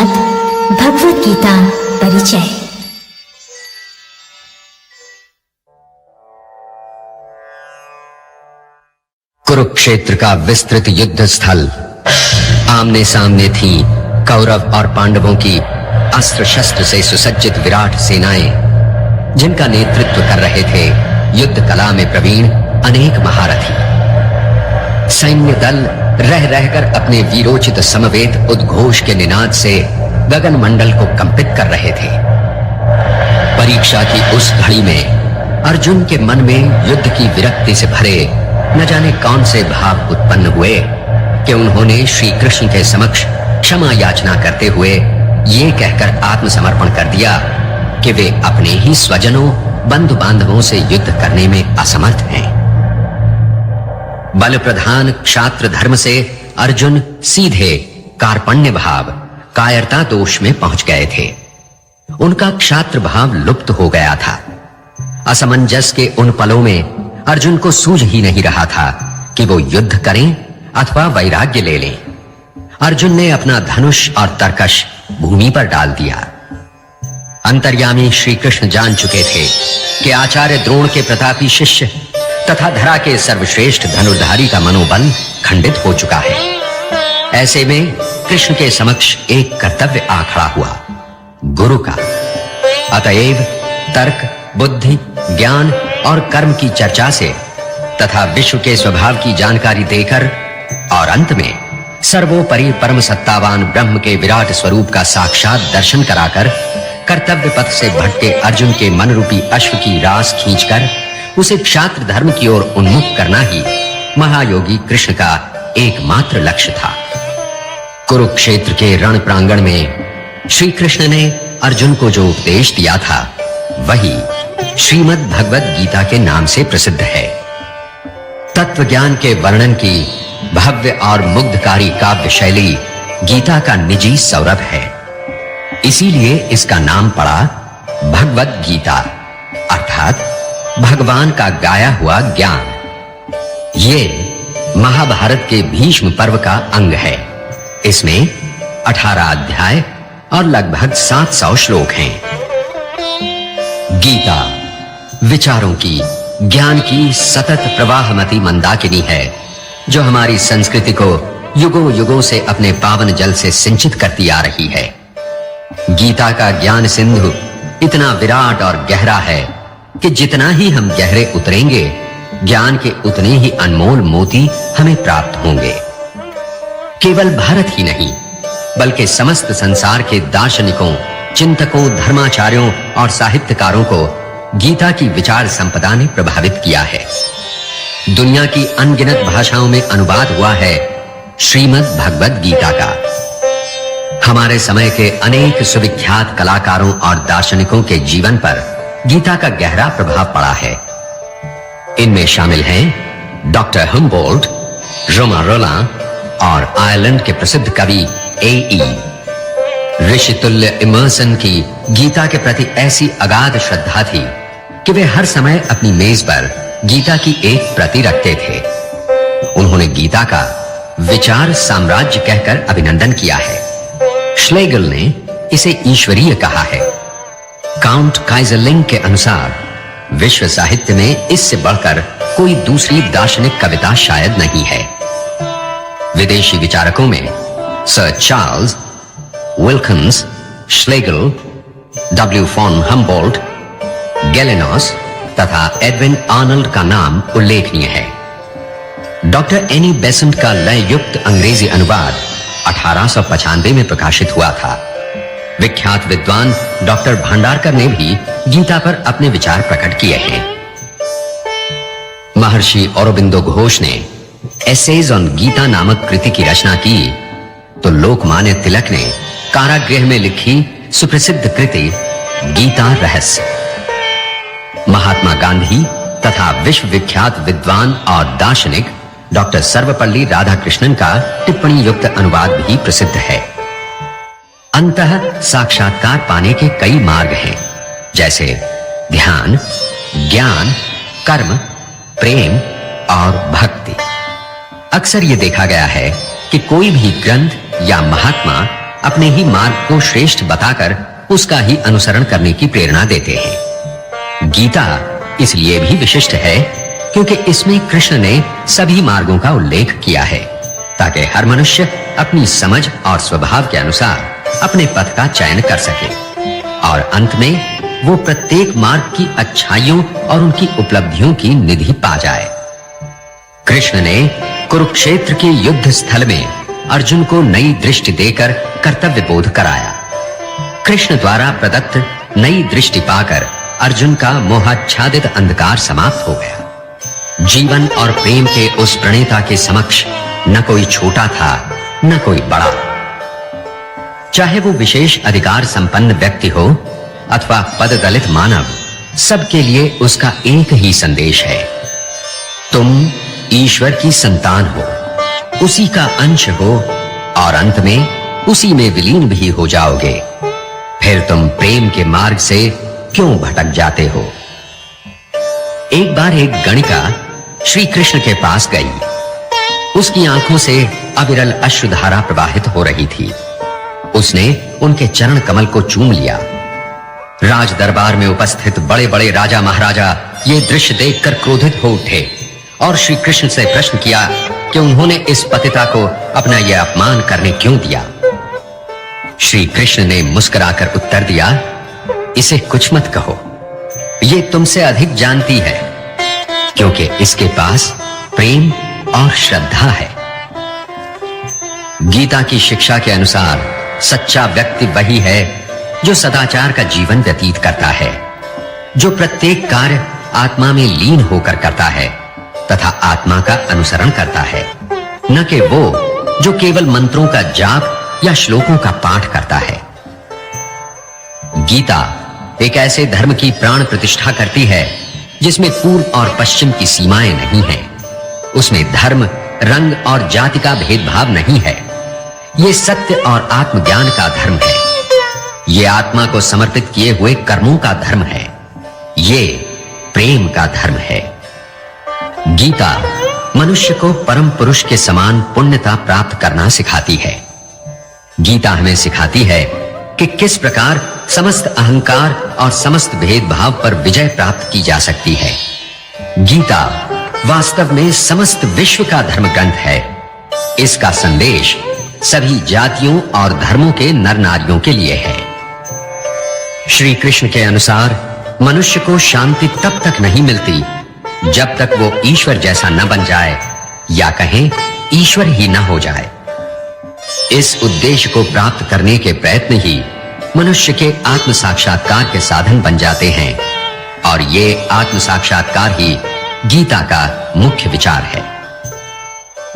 श्रीमद् भगवद गीता परिचय। कुरुक्षेत्र का विस्तृत युद्ध स्थल। आमने सामने थी कौरव और पांडवों की अस्त्र शस्त्र से सुसज्जित विराट सेनाएं, जिनका नेतृत्व कर रहे थे युद्ध कला में प्रवीण अनेक महारथी। सैन्य दल रह रहकर अपने वीरोचित समवेत उद्घोष के निनाद से गगन मंडल को कंपित कर रहे थे। परीक्षा की उस घड़ी में अर्जुन के मन में युद्ध की विरक्ति से भरे न जाने कौन से भाव उत्पन्न हुए कि उन्होंने श्री कृष्ण के समक्ष क्षमा याचना करते हुए ये कहकर आत्मसमर्पण कर दिया कि वे अपने ही स्वजनों बंधु बांधवों से युद्ध करने में असमर्थ हैं। बल प्रधान क्षात्र धर्म से अर्जुन सीधे कार्पण्य भाव कायरता दोष में पहुंच गए थे। उनका क्षात्र भाव लुप्त हो गया था। असमंजस के उन पलों में अर्जुन को सूझ ही नहीं रहा था कि वो युद्ध करें अथवा वैराग्य ले लें। अर्जुन ने अपना धनुष और तरकश भूमि पर डाल दिया। अंतर्यामी श्री कृष्ण जान चुके थे कि आचार्य द्रोण के प्रतापी शिष्य तथा धरा के सर्वश्रेष्ठ धनुर्धारी का मनोबल खंडित हो चुका है। ऐसे में कृष्ण के समक्ष एक कर्तव्य आ खड़ा हुआ, गुरु का। अतएव तर्क, बुद्धि, ज्ञान और कर्म की चर्चा से तथा विश्व के स्वभाव की जानकारी देकर और अंत में सर्वोपरि परम सत्तावान ब्रह्म के विराट स्वरूप का साक्षात दर्शन कराकर कर्तव्य पथ से भटके अर्जुन के मन रूपी अश्व की रास खींचकर उसे क्षात्र धर्म की ओर उन्मुख करना ही महायोगी कृष्ण का एकमात्र लक्ष्य था। कुरुक्षेत्र के रण प्रांगण में श्री कृष्ण ने अर्जुन को जो उपदेश दिया था वही श्रीमद् भगवद गीता के नाम से प्रसिद्ध है। तत्व ज्ञान के वर्णन की भव्य और मुग्धकारी काव्य शैली गीता का निजी सौरभ है। इसीलिए इसका नाम पड़ा भगवद गीता, अर्थात भगवान का गाया हुआ ज्ञान। ये महाभारत के भीष्म पर्व का अंग है। इसमें 18 अध्याय और लगभग 700 श्लोक हैं। गीता विचारों की, ज्ञान की सतत प्रवाहमती मंदाकिनी है, जो हमारी संस्कृति को युगों युगों से अपने पावन जल से सिंचित करती आ रही है। गीता का ज्ञान सिंधु इतना विराट और गहरा है कि जितना ही हम गहरे उतरेंगे, ज्ञान के उतने ही अनमोल मोती हमें प्राप्त होंगे। केवल भारत ही नहीं, बल्कि समस्त संसार के दार्शनिकों, चिंतकों, धर्माचार्यों और साहित्यकारों को गीता की विचार संपदा ने प्रभावित किया है। दुनिया की अनगिनत भाषाओं में अनुवाद हुआ है श्रीमद् भगवद गीता का। हमारे समय के अनेक सुविख्यात कलाकारों और दार्शनिकों के जीवन पर गीता का गहरा प्रभाव पड़ा है। इनमें शामिल हैं डॉक्टर हम्बोल्ट, रोमा रोला और आयरलैंड के प्रसिद्ध कवि ए.ई. ऋषितुल्य इमर्सन की गीता के प्रति ऐसी अगाध श्रद्धा थी कि वे हर समय अपनी मेज पर गीता की एक प्रति रखते थे। उन्होंने गीता का विचार साम्राज्य कहकर अभिनंदन किया है। श्लेगल ने इसे ईश्वरीय कहा है। काउंट काइजरलिंग के अनुसार विश्व साहित्य में इससे बढ़कर कोई दूसरी दार्शनिक कविता शायद नहीं है। विदेशी विचारकों में sir Charles Wilkins, Schlegel, W von Humboldt, Galanos तथा एडविन आर्नल्ड का नाम उल्लेखनीय है। डॉक्टर एनी बेसेंट का लय युक्त अंग्रेजी अनुवाद 1895 में प्रकाशित हुआ था। विख्यात विद्वान डॉक्टर भंडारकर ने भी गीता पर अपने विचार प्रकट किए हैं। महर्षि औरोबिंदो घोष ने एसेज ऑन गीता नामक कृति की रचना की, तो लोकमान्य तिलक ने कारागृह में लिखी सुप्रसिद्ध कृति गीता रहस्य। महात्मा गांधी तथा विश्व विख्यात विद्वान और दार्शनिक डॉक्टर सर्वपल्ली राधाकृष्णन का टिप्पणी युक्त अनुवाद भी प्रसिद्ध है। अंतः साक्षात्कार पाने के कई मार्ग हैं, जैसे ध्यान, ज्ञान, कर्म, प्रेम और भक्ति। अक्सर यह देखा गया है कि कोई भी ग्रंथ या महात्मा अपने ही मार्ग को श्रेष्ठ बताकर उसका ही अनुसरण करने की प्रेरणा देते हैं। गीता इसलिए भी विशिष्ट है क्योंकि इसमें कृष्ण ने सभी मार्गों का उल्लेख किया है ताकि हर मनुष्य अपनी समझ और स्वभाव के अनुसार अपने पथ का चयन कर सके और अंत में वो प्रत्येक मार्ग की अच्छाइयों और उनकी उपलब्धियों की निधि पा जाए। कृष्ण ने कुरुक्षेत्र के युद्ध स्थल में अर्जुन को नई दृष्टि देकर कर्तव्य बोध कराया। कृष्ण द्वारा प्रदत्त नई दृष्टि पाकर अर्जुन का मोहाच्छादित अंधकार समाप्त हो गया। जीवन और प्रेम के उस प्रणेता के समक्ष न कोई छोटा था न कोई बड़ा। चाहे वो विशेष अधिकार संपन्न व्यक्ति हो अथवा पद दलित मानव, सबके लिए उसका एक ही संदेश है, तुम ईश्वर की संतान हो, उसी का अंश हो और अंत में उसी में विलीन भी हो जाओगे। फिर तुम प्रेम के मार्ग से क्यों भटक जाते हो? एक बार एक गणिका श्री कृष्ण के पास गई। उसकी आंखों से अविरल अश्रुधारा प्रवाहित हो रही थी। उसने उनके चरण कमल को चूम लिया। राज दरबार में उपस्थित बड़े-बड़े राजा महाराजा ये दृश्य देखकर क्रोधित हो उठे और श्री कृष्ण से प्रश्न किया कि उन्होंने इस पतिता को अपना यह अपमान करने क्यों दिया। श्री कृष्ण ने मुस्कुराकर उत्तर दिया, इसे कुछ मत कहो, ये तुमसे अधिक जानती है क्योंकि इसके पास प्रेम और श्रद्धा है। गीता की शिक्षा के अनुसार सच्चा व्यक्ति वही है जो सदाचार का जीवन व्यतीत करता है, जो प्रत्येक कार्य आत्मा में लीन होकर करता है तथा आत्मा का अनुसरण करता है, न कि वो जो केवल मंत्रों का जाप या श्लोकों का पाठ करता है। गीता एक ऐसे धर्म की प्राण प्रतिष्ठा करती है जिसमें पूर्व और पश्चिम की सीमाएं नहीं हैं। उसमें धर्म, रंग और जाति का भेदभाव नहीं है। ये सत्य और आत्मज्ञान का धर्म है। ये आत्मा को समर्पित किए हुए कर्मों का धर्म है। ये प्रेम का धर्म है। गीता मनुष्य को परम पुरुष के समान पुण्यता प्राप्त करना सिखाती है। गीता हमें सिखाती है कि किस प्रकार समस्त अहंकार और समस्त भेदभाव पर विजय प्राप्त की जा सकती है। गीता वास्तव में समस्त विश्व का धर्म ग्रंथ है। इसका संदेश सभी जातियों और धर्मों के नर नारियों के लिए है। श्री कृष्ण के अनुसार मनुष्य को शांति तब तक नहीं मिलती जब तक वो ईश्वर जैसा न बन जाए या कहें ईश्वर ही न हो जाए। इस उद्देश्य को प्राप्त करने के प्रयत्न ही मनुष्य के आत्म साक्षात्कार के साधन बन जाते हैं और ये आत्म साक्षात्कार ही गीता का मुख्य विचार है।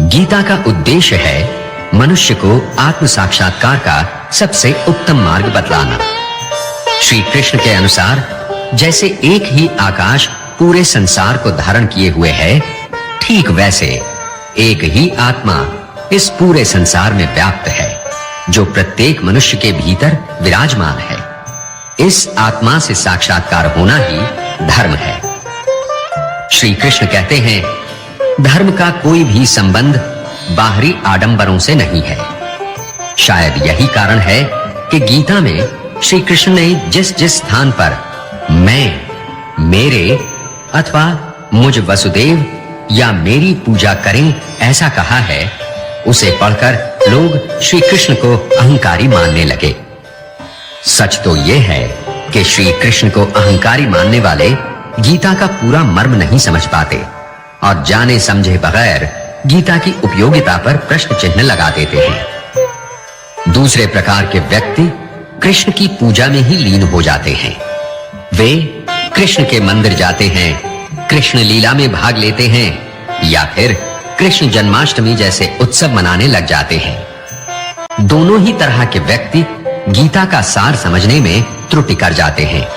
गीता का उद्देश्य है मनुष्य को आत्म साक्षात्कार का सबसे उत्तम मार्ग बतलाना। श्री कृष्ण के अनुसार जैसे एक ही आकाश पूरे संसार को धारण किए हुए है, ठीक वैसे एक ही आत्मा इस पूरे संसार में व्याप्त है जो प्रत्येक मनुष्य के भीतर विराजमान है। इस आत्मा से साक्षात्कार होना ही धर्म है। श्री कृष्ण कहते हैं, धर्म का कोई भी संबंध बाहरी आडंबरों से नहीं है। शायद यही कारण है कि गीता में श्री कृष्ण ने जिस-जिस स्थान पर मैं, मेरे अथवा मुझ वसुदेव या मेरी पूजा करें ऐसा कहा है, उसे पढ़कर लोग श्री कृष्ण को अहंकारी मानने लगे। सच तो यह है कि श्री कृष्ण को अहंकारी मानने वाले गीता का पूरा मर्म नहीं समझ पाते और जाने समझे बगैर गीता की उपयोगिता पर प्रश्न चिन्ह लगा देते हैं। दूसरे प्रकार के व्यक्ति कृष्ण की पूजा में ही लीन हो जाते हैं। वे कृष्ण के मंदिर जाते हैं, कृष्ण लीला में भाग लेते हैं या फिर कृष्ण जन्माष्टमी जैसे उत्सव मनाने लग जाते हैं। दोनों ही तरह के व्यक्ति गीता का सार समझने में त्रुटि कर जाते हैं।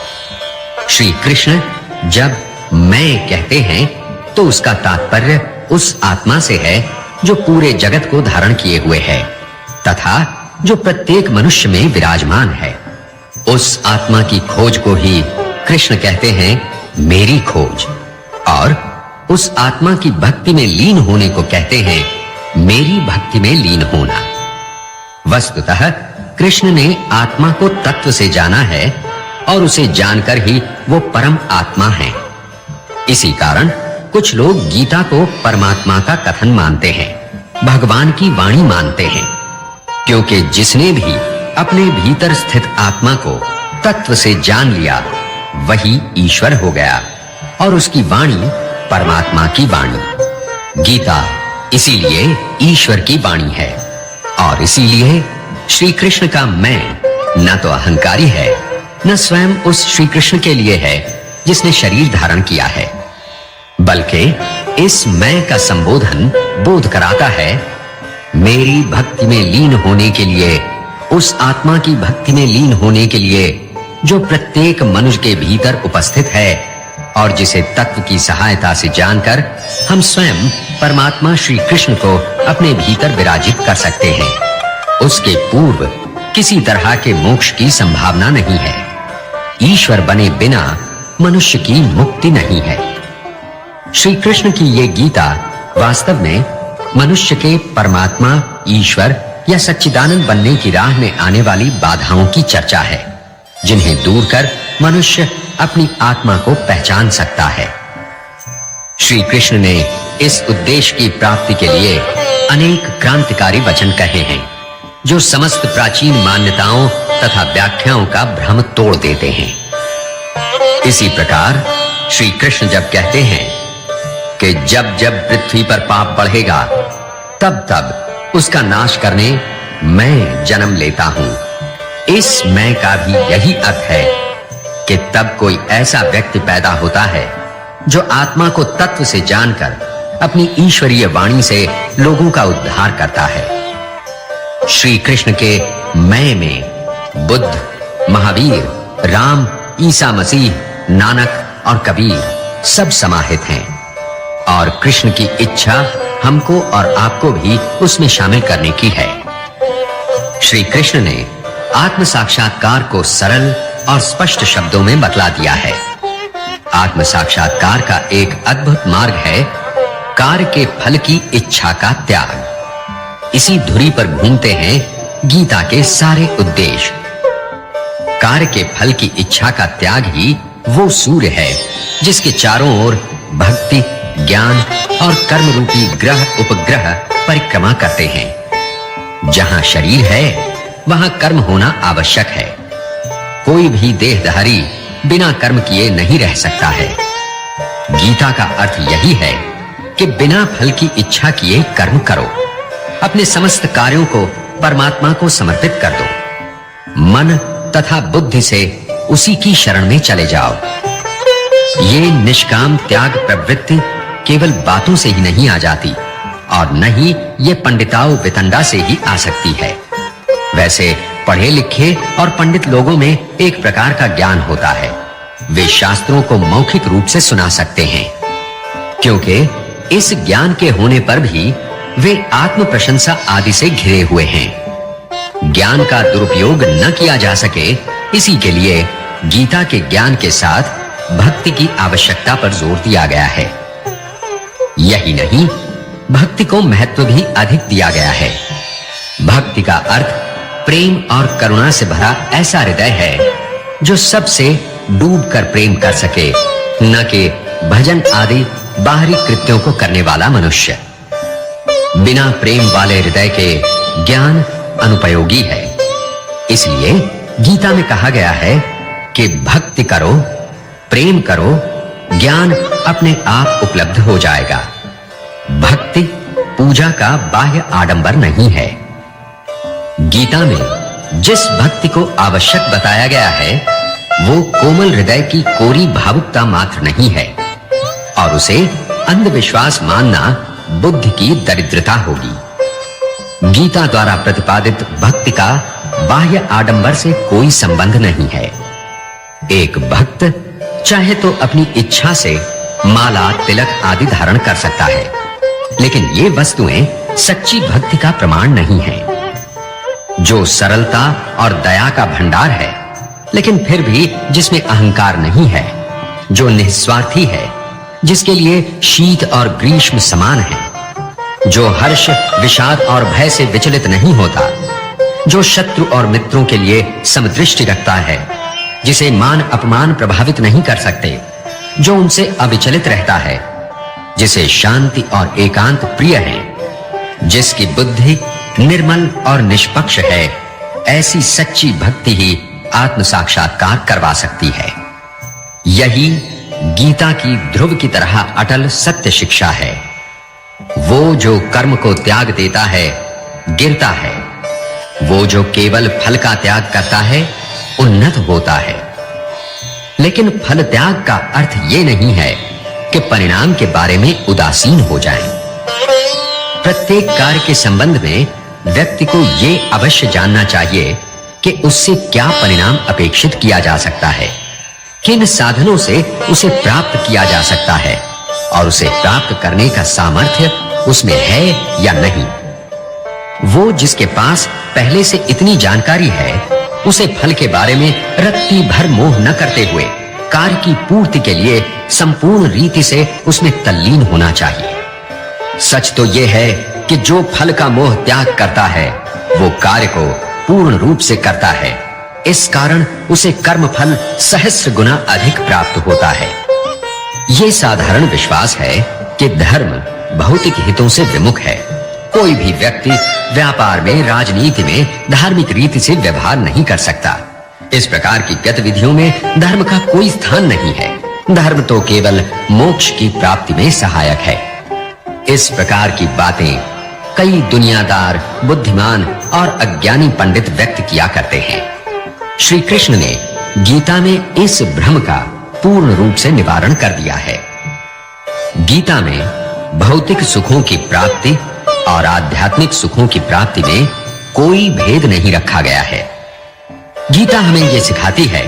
श्री कृष्ण जब मैं कहते हैं तो उसका तात्पर्य उस आत्मा से है जो पूरे जगत को धारण किए हुए है तथा जो प्रत्येक मनुष्य में विराजमान है। उस आत्मा की खोज को ही कृष्ण कहते हैं मेरी खोज, और उस आत्मा की भक्ति में लीन होने को कहते हैं मेरी भक्ति में लीन होना। वस्तुतः कृष्ण ने आत्मा को तत्व से जाना है और उसे जानकर ही वो परम आत्मा है। इसी कारण कुछ लोग गीता को परमात्मा का कथन मानते हैं, भगवान की वाणी मानते हैं, क्योंकि जिसने भी अपने भीतर स्थित आत्मा को तत्व से जान लिया वही ईश्वर हो गया और उसकी वाणी परमात्मा की वाणी। गीता इसीलिए ईश्वर की वाणी है और इसीलिए श्री कृष्ण का मैं न तो अहंकारी है, न स्वयं उस श्री कृष्ण के लिए है जिसने शरीर धारण किया है, बल्कि इस मैं का संबोधन बोध कराता है मेरी भक्ति में लीन होने के लिए, उस आत्मा की भक्ति में लीन होने के लिए जो प्रत्येक मनुष्य के भीतर उपस्थित है और जिसे तत्व की सहायता से जानकर हम स्वयं परमात्मा श्री कृष्ण को अपने भीतर विराजित कर सकते हैं। उसके पूर्व किसी तरह के मोक्ष की संभावना नहीं है। ईश्वर बने बिना मनुष्य की मुक्ति नहीं है। श्री कृष्ण की ये गीता वास्तव में मनुष्य के परमात्मा, ईश्वर या सच्चिदानंद बनने की राह में आने वाली बाधाओं की चर्चा है, जिन्हें दूर कर मनुष्य अपनी आत्मा को पहचान सकता है। श्री कृष्ण ने इस उद्देश्य की प्राप्ति के लिए अनेक क्रांतिकारी वचन कहे हैं, जो समस्त प्राचीन मान्यताओं तथा व्याख्याओं का भ्रम तोड़ देते हैं। इसी प्रकार श्री कृष्ण जब कहते हैं कि जब जब पृथ्वी पर पाप बढ़ेगा तब तब उसका नाश करने मैं जन्म लेता हूं, इस मैं का भी यही अर्थ है कि तब कोई ऐसा व्यक्ति पैदा होता है जो आत्मा को तत्व से जानकर अपनी ईश्वरीय वाणी से लोगों का उद्धार करता है। श्री कृष्ण के मैं में बुद्ध, महावीर, राम, ईसा मसीह, नानक और कबीर सब समाहित हैं और कृष्ण की इच्छा हमको और आपको भी उसमें शामिल करने की है। श्री कृष्ण ने आत्म साक्षात्कार को सरल और स्पष्ट शब्दों में बतला दिया है। आत्म साक्षात्कार का एक अद्भुत मार्ग है कार्य के फल की इच्छा का त्याग। इसी धुरी पर घूमते हैं गीता के सारे उद्देश्य। कार्य के फल की इच्छा का त्याग ही वो सूर्य है जिसके चारों ओर भक्ति, ज्ञान और कर्म रूपी ग्रह उपग्रह परिक्रमा करते हैं। जहां शरीर है वहां कर्म होना आवश्यक है। कोई भी देहधारी बिना कर्म किए नहीं रह सकता है। गीता का अर्थ यही है कि बिना फल की इच्छा किए कर्म करो, अपने समस्त कार्यों को परमात्मा को समर्पित कर दो, मन तथा बुद्धि से उसी की शरण में चले जाओ। ये निष्काम त्याग प्रवृत्ति केवल बातों से ही नहीं आ जाती और न ही ये पंडिताओं वितंडा से ही आ सकती है। वैसे पढ़े लिखे और पंडित लोगों में एक प्रकार का ज्ञान होता है, वे शास्त्रों को मौखिक रूप से सुना सकते हैं, क्योंकि इस ज्ञान के होने पर भी वे आत्म प्रशंसा आदि से घिरे हुए हैं। ज्ञान का दुरुपयोग न किया जा सके, इसी के लिए गीता के ज्ञान के साथ भक्ति की आवश्यकता पर जोर दिया गया है। यही नहीं, भक्ति को महत्व भी अधिक दिया गया है। भक्ति का अर्थ प्रेम और करुणा से भरा ऐसा हृदय है जो सबसे डूबकर प्रेम कर सके, न कि भजन आदि बाहरी कृत्यों को करने वाला मनुष्य। बिना प्रेम वाले हृदय के ज्ञान अनुपयोगी है। इसलिए गीता में कहा गया है कि भक्ति करो, प्रेम करो, ज्ञान अपने आप उपलब्ध हो जाएगा। भक्ति पूजा का बाह्य आडंबर नहीं है। गीता में जिस भक्ति को आवश्यक बताया गया है वो कोमल हृदय की कोरी भावुकता मात्र नहीं है और उसे अंधविश्वास मानना बुद्धि की दरिद्रता होगी। गीता द्वारा प्रतिपादित भक्ति का बाह्य आडंबर से कोई संबंध नहीं है। एक भक्त चाहे तो अपनी इच्छा से माला, तिलक आदि धारण कर सकता है, लेकिन ये वस्तुएं सच्ची भक्ति का प्रमाण नहीं है। जो सरलता और दया का भंडार है, लेकिन फिर भी जिसमें अहंकार नहीं है, जो निस्वार्थी है, जिसके लिए शीत और ग्रीष्म समान है, जो हर्ष, विषाद और भय से विचलित नहीं होता, जो शत्रु और मित्रों के लिए समदृष्टि रखता है, जिसे मान अपमान प्रभावित नहीं कर सकते, जो उनसे अविचलित रहता है, जिसे शांति और एकांत प्रिय है, जिसकी बुद्धि निर्मल और निष्पक्ष है, ऐसी सच्ची भक्ति ही आत्म साक्षात्कार करवा सकती है। यही गीता की ध्रुव की तरह अटल सत्य शिक्षा है। वो जो कर्म को त्याग देता है, गिरता है। वो जो केवल फल का त्याग करता है, उन्नत होता है। लेकिन फल त्याग का अर्थ ये नहीं है कि परिणाम के बारे में उदासीन हो जाएं। प्रत्येक कार्य के संबंध में व्यक्ति को ये अवश्य जानना चाहिए कि उससे क्या परिणाम अपेक्षित किया जा सकता है, किन साधनों से उसे प्राप्त किया जा सकता है और उसे प्राप्त करने का सामर्थ्य उसमें है या नहीं। वो जिसके पास पहले से इतनी जानकारी है, उसे फल के बारे में रत्ती भर मोह न करते हुए कार्य की पूर्ति के लिए संपूर्ण रीति से उसमें तल्लीन होना चाहिए। सच तो यह है कि जो फल का मोह त्याग करता है, वो कार्य को पूर्ण रूप से करता है। इस कारण उसे कर्म फल सहस्र गुना अधिक प्राप्त होता है। ये साधारण विश्वास है कि धर्म भौतिक हितों से विमुख है। कोई भी व्यक्ति व्यापार में, राजनीति में धार्मिक रीति से व्यवहार नहीं कर सकता। इस प्रकार की गतिविधियों में धर्म का कोई स्थान नहीं है। धर्म तो केवल मोक्ष की प्राप्ति में सहायक है। इस प्रकार की बातें कई दुनियादार, बुद्धिमान और अज्ञानी पंडित व्यक्त किया करते हैं। श्री कृष्ण ने गीता में इस भ्रम का पूर्ण रूप से निवारण कर दिया है। गीता में भौतिक सुखों की प्राप्ति और आध्यात्मिक सुखों की प्राप्ति में कोई भेद नहीं रखा गया है। गीता हमें यह सिखाती है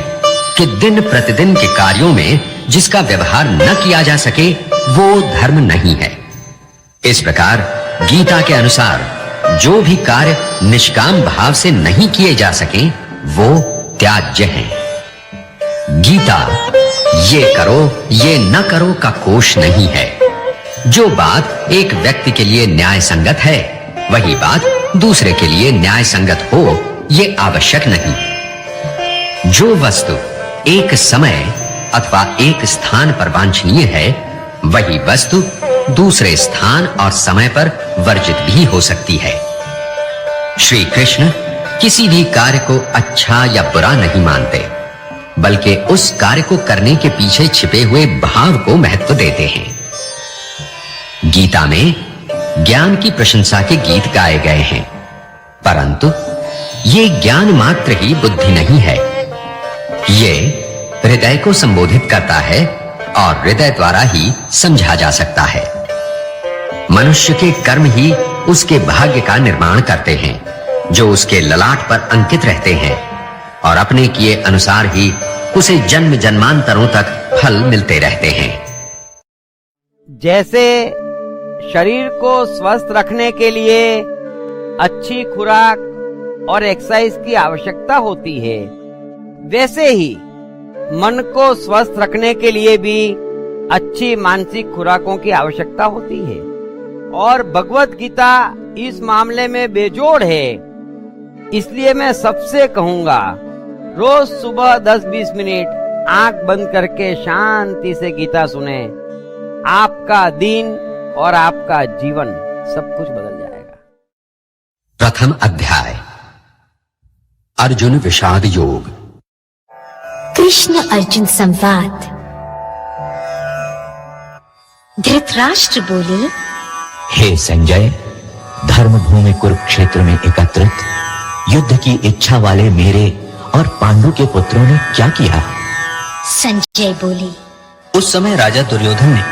कि दिन प्रतिदिन के कार्यों में जिसका व्यवहार न किया जा सके, वो धर्म नहीं है। इस प्रकार गीता के अनुसार जो भी कार्य निष्काम भाव से नहीं किए जा सके, वो त्याज्य हैं। गीता ये करो, ये न करो का कोश नहीं है। जो बात एक व्यक्ति के लिए न्याय संगत है, वही बात दूसरे के लिए न्याय संगत हो, ये आवश्यक नहीं। जो वस्तु एक समय अथवा एक स्थान पर वांछनीय है, वही वस्तु दूसरे स्थान और समय पर वर्जित भी हो सकती है। श्री कृष्ण किसी भी कार्य को अच्छा या बुरा नहीं मानते, बल्कि उस कार्य को करने के पीछे छिपे हुए भाव को महत्व देते हैं। गीता में ज्ञान की प्रशंसा के गीत गाए गए हैं, परंतु ये ज्ञान मात्र ही बुद्धि नहीं है। ये हृदय को संबोधित करता है और हृदय द्वारा ही समझा जा सकता है। मनुष्य के कर्म ही उसके भाग्य का निर्माण करते हैं, जो उसके ललाट पर अंकित रहते हैं, और अपने किए अनुसार ही उसे जन्म जन्मांतरों तक फल मिलते रहते हैं। जैसे शरीर को स्वस्थ रखने के लिए अच्छी खुराक और एक्सरसाइज की आवश्यकता होती है, वैसे ही मन को स्वस्थ रखने के लिए भी अच्छी मानसिक खुराकों की आवश्यकता होती है। और भगवत गीता इस मामले में बेजोड़ है। इसलिए मैं सबसे कहूंगा, रोज सुबह 10-20 मिनट आंख बंद करके शांति से गीता सुने। आपका दिन और आपका जीवन सब कुछ बदल जाएगा। प्रथम अध्याय, अर्जुन विषाद योग। कृष्ण अर्जुन संवाद। धृतराष्ट्र बोले, हे संजय, धर्म भूमि कुरुक्षेत्र में एकत्रित युद्ध की इच्छा वाले मेरे और पांडु के पुत्रों ने क्या किया? संजय बोले, उस समय राजा दुर्योधन ने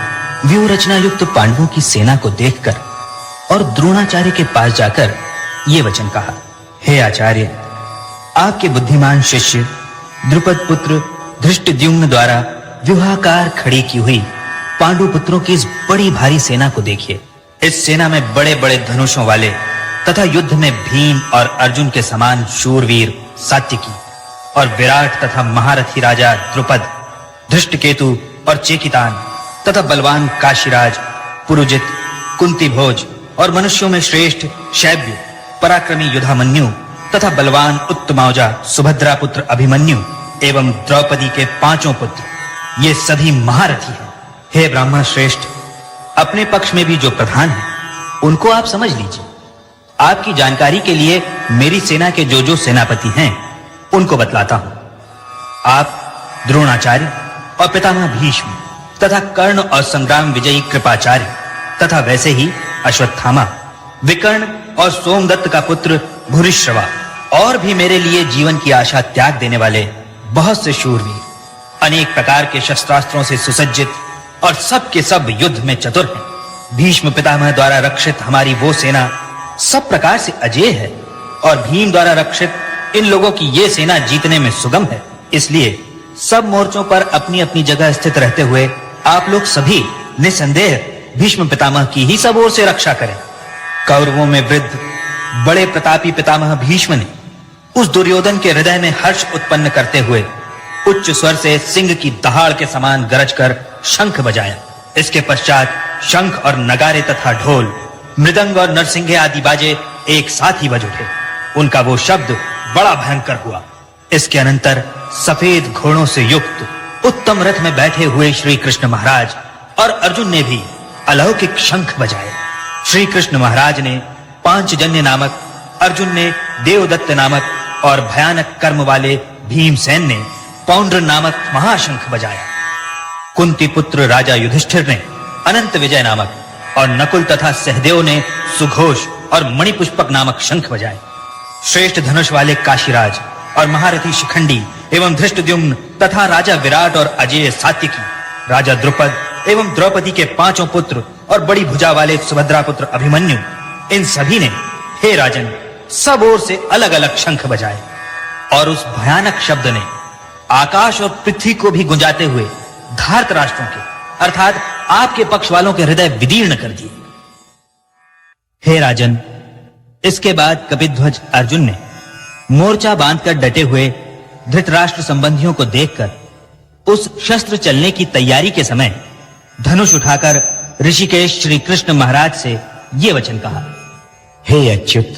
व्यूह रचना युक्त पांडवों की सेना को देखकर और द्रोणाचार्य के पास जाकर ये वचन कहा, हे आचार्य, आपके बुद्धिमान शिष्य द्रुपद पुत्र धृष्टद्युम्न द्वारा व्यूहाकार खड़ी की हुई पांडु पुत्रों की इस बड़ी भारी सेना को देखिए। इस सेना में बड़े बड़े धनुषों वाले तथा युद्ध में भीम और अर्जुन के समान शूरवीर सात्यकी और विराट तथा महारथी राजा द्रुपद, धृष्टकेतु और चेकितान तथा बलवान काशीराज, पुरुजित, कुंती भोज और मनुष्यों में श्रेष्ठ शैब्य, पराक्रमी युधामन्यु तथा बलवान उत्तमौजा सुभद्रा पुत्र अभिमन्यु एवं द्रौपदी के 5 पुत्र ये सभी महारथी हैं। हे ब्राह्मण श्रेष्ठ, अपने पक्ष में भी जो प्रधान हैं उनको आप समझ लीजिए। आपकी जानकारी के लिए मेरी सेना के जो सेनापति हैं उनको बतलाता हूं। आप द्रोणाचार्य और पितामह भीष्म तथा कर्ण और संग्राम विजयी कृपाचार्य तथा वैसे ही अश्वत्थामा, विकर्ण और सोमदत्त का पुत्र भूरिश्रवा और भी मेरे लिए जीवन की आशा त्याग देने वाले बहुत से शूरवीर, अनेक प्रकार के शस्त्रास्त्रों से सुसज्जित और सब के सब युद्ध में चतुर हैं। भीष्म पितामह द्वारा रक्षित हमारी वो सेना सब प्रकार से अजेय है और भीम द्वारा रक्षित इन लोगों की ये सेना जीतने में सुगम है। इसलिए सब मोर्चों पर अपनी अपनी जगह स्थित रहते हुए आप लोग सभी निसंदेह भीष्म पितामह की ही सब ओर से रक्षा करें। कौरवों में वृद्ध बड़े प्रतापी पितामह भीष्म ने उस दुर्योधन के हृदय में हर्ष उत्पन्न करते हुए उच्च स्वर से सिंह की दहाड़ के समान गरज कर शंख बजाया। इसके पश्चात शंख और नगारे तथा ढोल, मृदंग और नरसिंगे आदि बाजे एक साथ ही बज उठे। उनका वो शब्द बड़ा भयंकर हुआ। इसके अनंतर सफेद घोड़ों से युक्त उत्तम रथ में बैठे हुए श्री कृष्ण महाराज और अर्जुन ने भी अलौकिक शंख बजाए। श्री कृष्ण महाराज ने पांचजन्य नामक, अर्जुन ने देवदत्त नामक और भयानक कर्म वाले भीमसेन ने पौंड्र नामक महाशंख बजाया। कुंती पुत्र राजा युधिष्ठिर ने अनंत विजय नामक और नकुल तथा सहदेव ने सुघोष और मणिपुष्पक नामक शंख बजाए। श्रेष्ठ धनुष वाले काशीराज और महारथी शिखंडी एवं धृष्टद्युम्न तथा राजा विराट और अजेय सात्यकी, राजा द्रुपद एवं द्रौपदी के 5 पुत्र और बड़ी भुजा वाले सुभद्रा पुत्र अभिमन्यु, इन सभी ने हे राजन सब ओर से अलग-अलग शंख बजाए और उस भयानक शब्द ने आकाश और पृथ्वी को भी गुंजाते हुए धार्तराष्ट्रों के अर्थात आपके पक्ष वालों के हृदय विदीर्ण कर दिए। हे राजन, इसके बाद कपिध्वज अर्जुन ने मोर्चा बांधकर डटे हुए धृतराष्ट्र संबंधियों को देखकर उस शस्त्र चलने की तैयारी के समय धनुष उठाकर ऋषिकेश श्री कृष्ण महाराज से ये वचन कहा। हे अच्युत,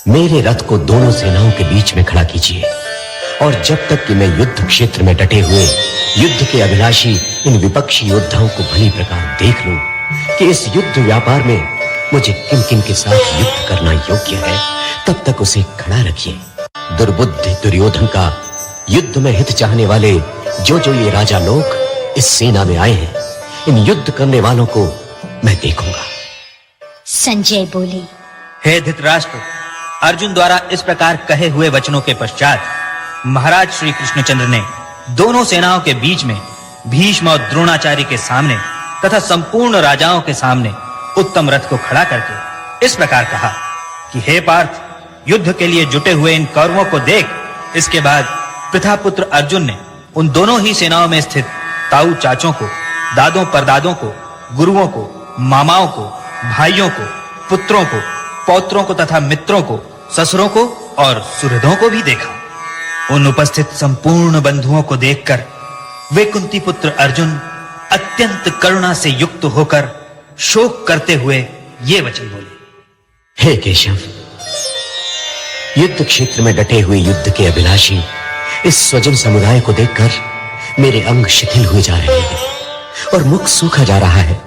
मेरे रथ को दोनों सेनाओं के बीच में खड़ा कीजिए और जब तक कि मैं युद्ध क्षेत्र में डटे हुए युद्ध के अभिलाषी इन विपक्षी योद्धाओं को भली प्रकार देख लूं कि इस युद्ध व्यापार में मुझे किन किन के साथ युद्ध करना योग्य है, तब तक उसे खड़ा रखिए। दुर्बुद्धि दुर्योधन का युद्ध में हित चाहने वाले जो ये राजा लोग इस सेना में आए हैं, इन युद्ध करने वालों को मैं देखूंगा। संजय बोले, हे धृतराष्ट्र, अर्जुन द्वारा इस प्रकार कहे हुए वचनों के पश्चात महाराज श्री कृष्णचंद्र ने दोनों सेनाओं के बीच में भीष्म और द्रोणाचार्य के सामने तथा संपूर्ण राजाओं के सामने उत्तम रथ को खड़ा करके इस प्रकार कहा कि हे पार्थ, युद्ध के लिए जुटे हुए इन कौरवों को देख। इसके बाद पृथापुत्र अर्जुन ने उन दोनों ही सेनाओं में स्थित ताऊ चाचों को, दादों परदादों को, गुरुओं को, मामाओं को, भाइयों को, पुत्रों को, पौत्रों को तथा मित्रों को, ससुरों को और सुहृदों को भी देखा। उन उपस्थित संपूर्ण बंधुओं को देखकर वे कुंती पुत्र अर्जुन अत्यंत करुणा से युक्त होकर शोक करते हुए ये वचन बोले। हे केशव, युद्ध क्षेत्र में डटे हुए युद्ध के अभिलाषी इस स्वजन समुदाय को देखकर मेरे अंग शिथिल हुए जा रहे हैं और मुख सूखा जा रहा है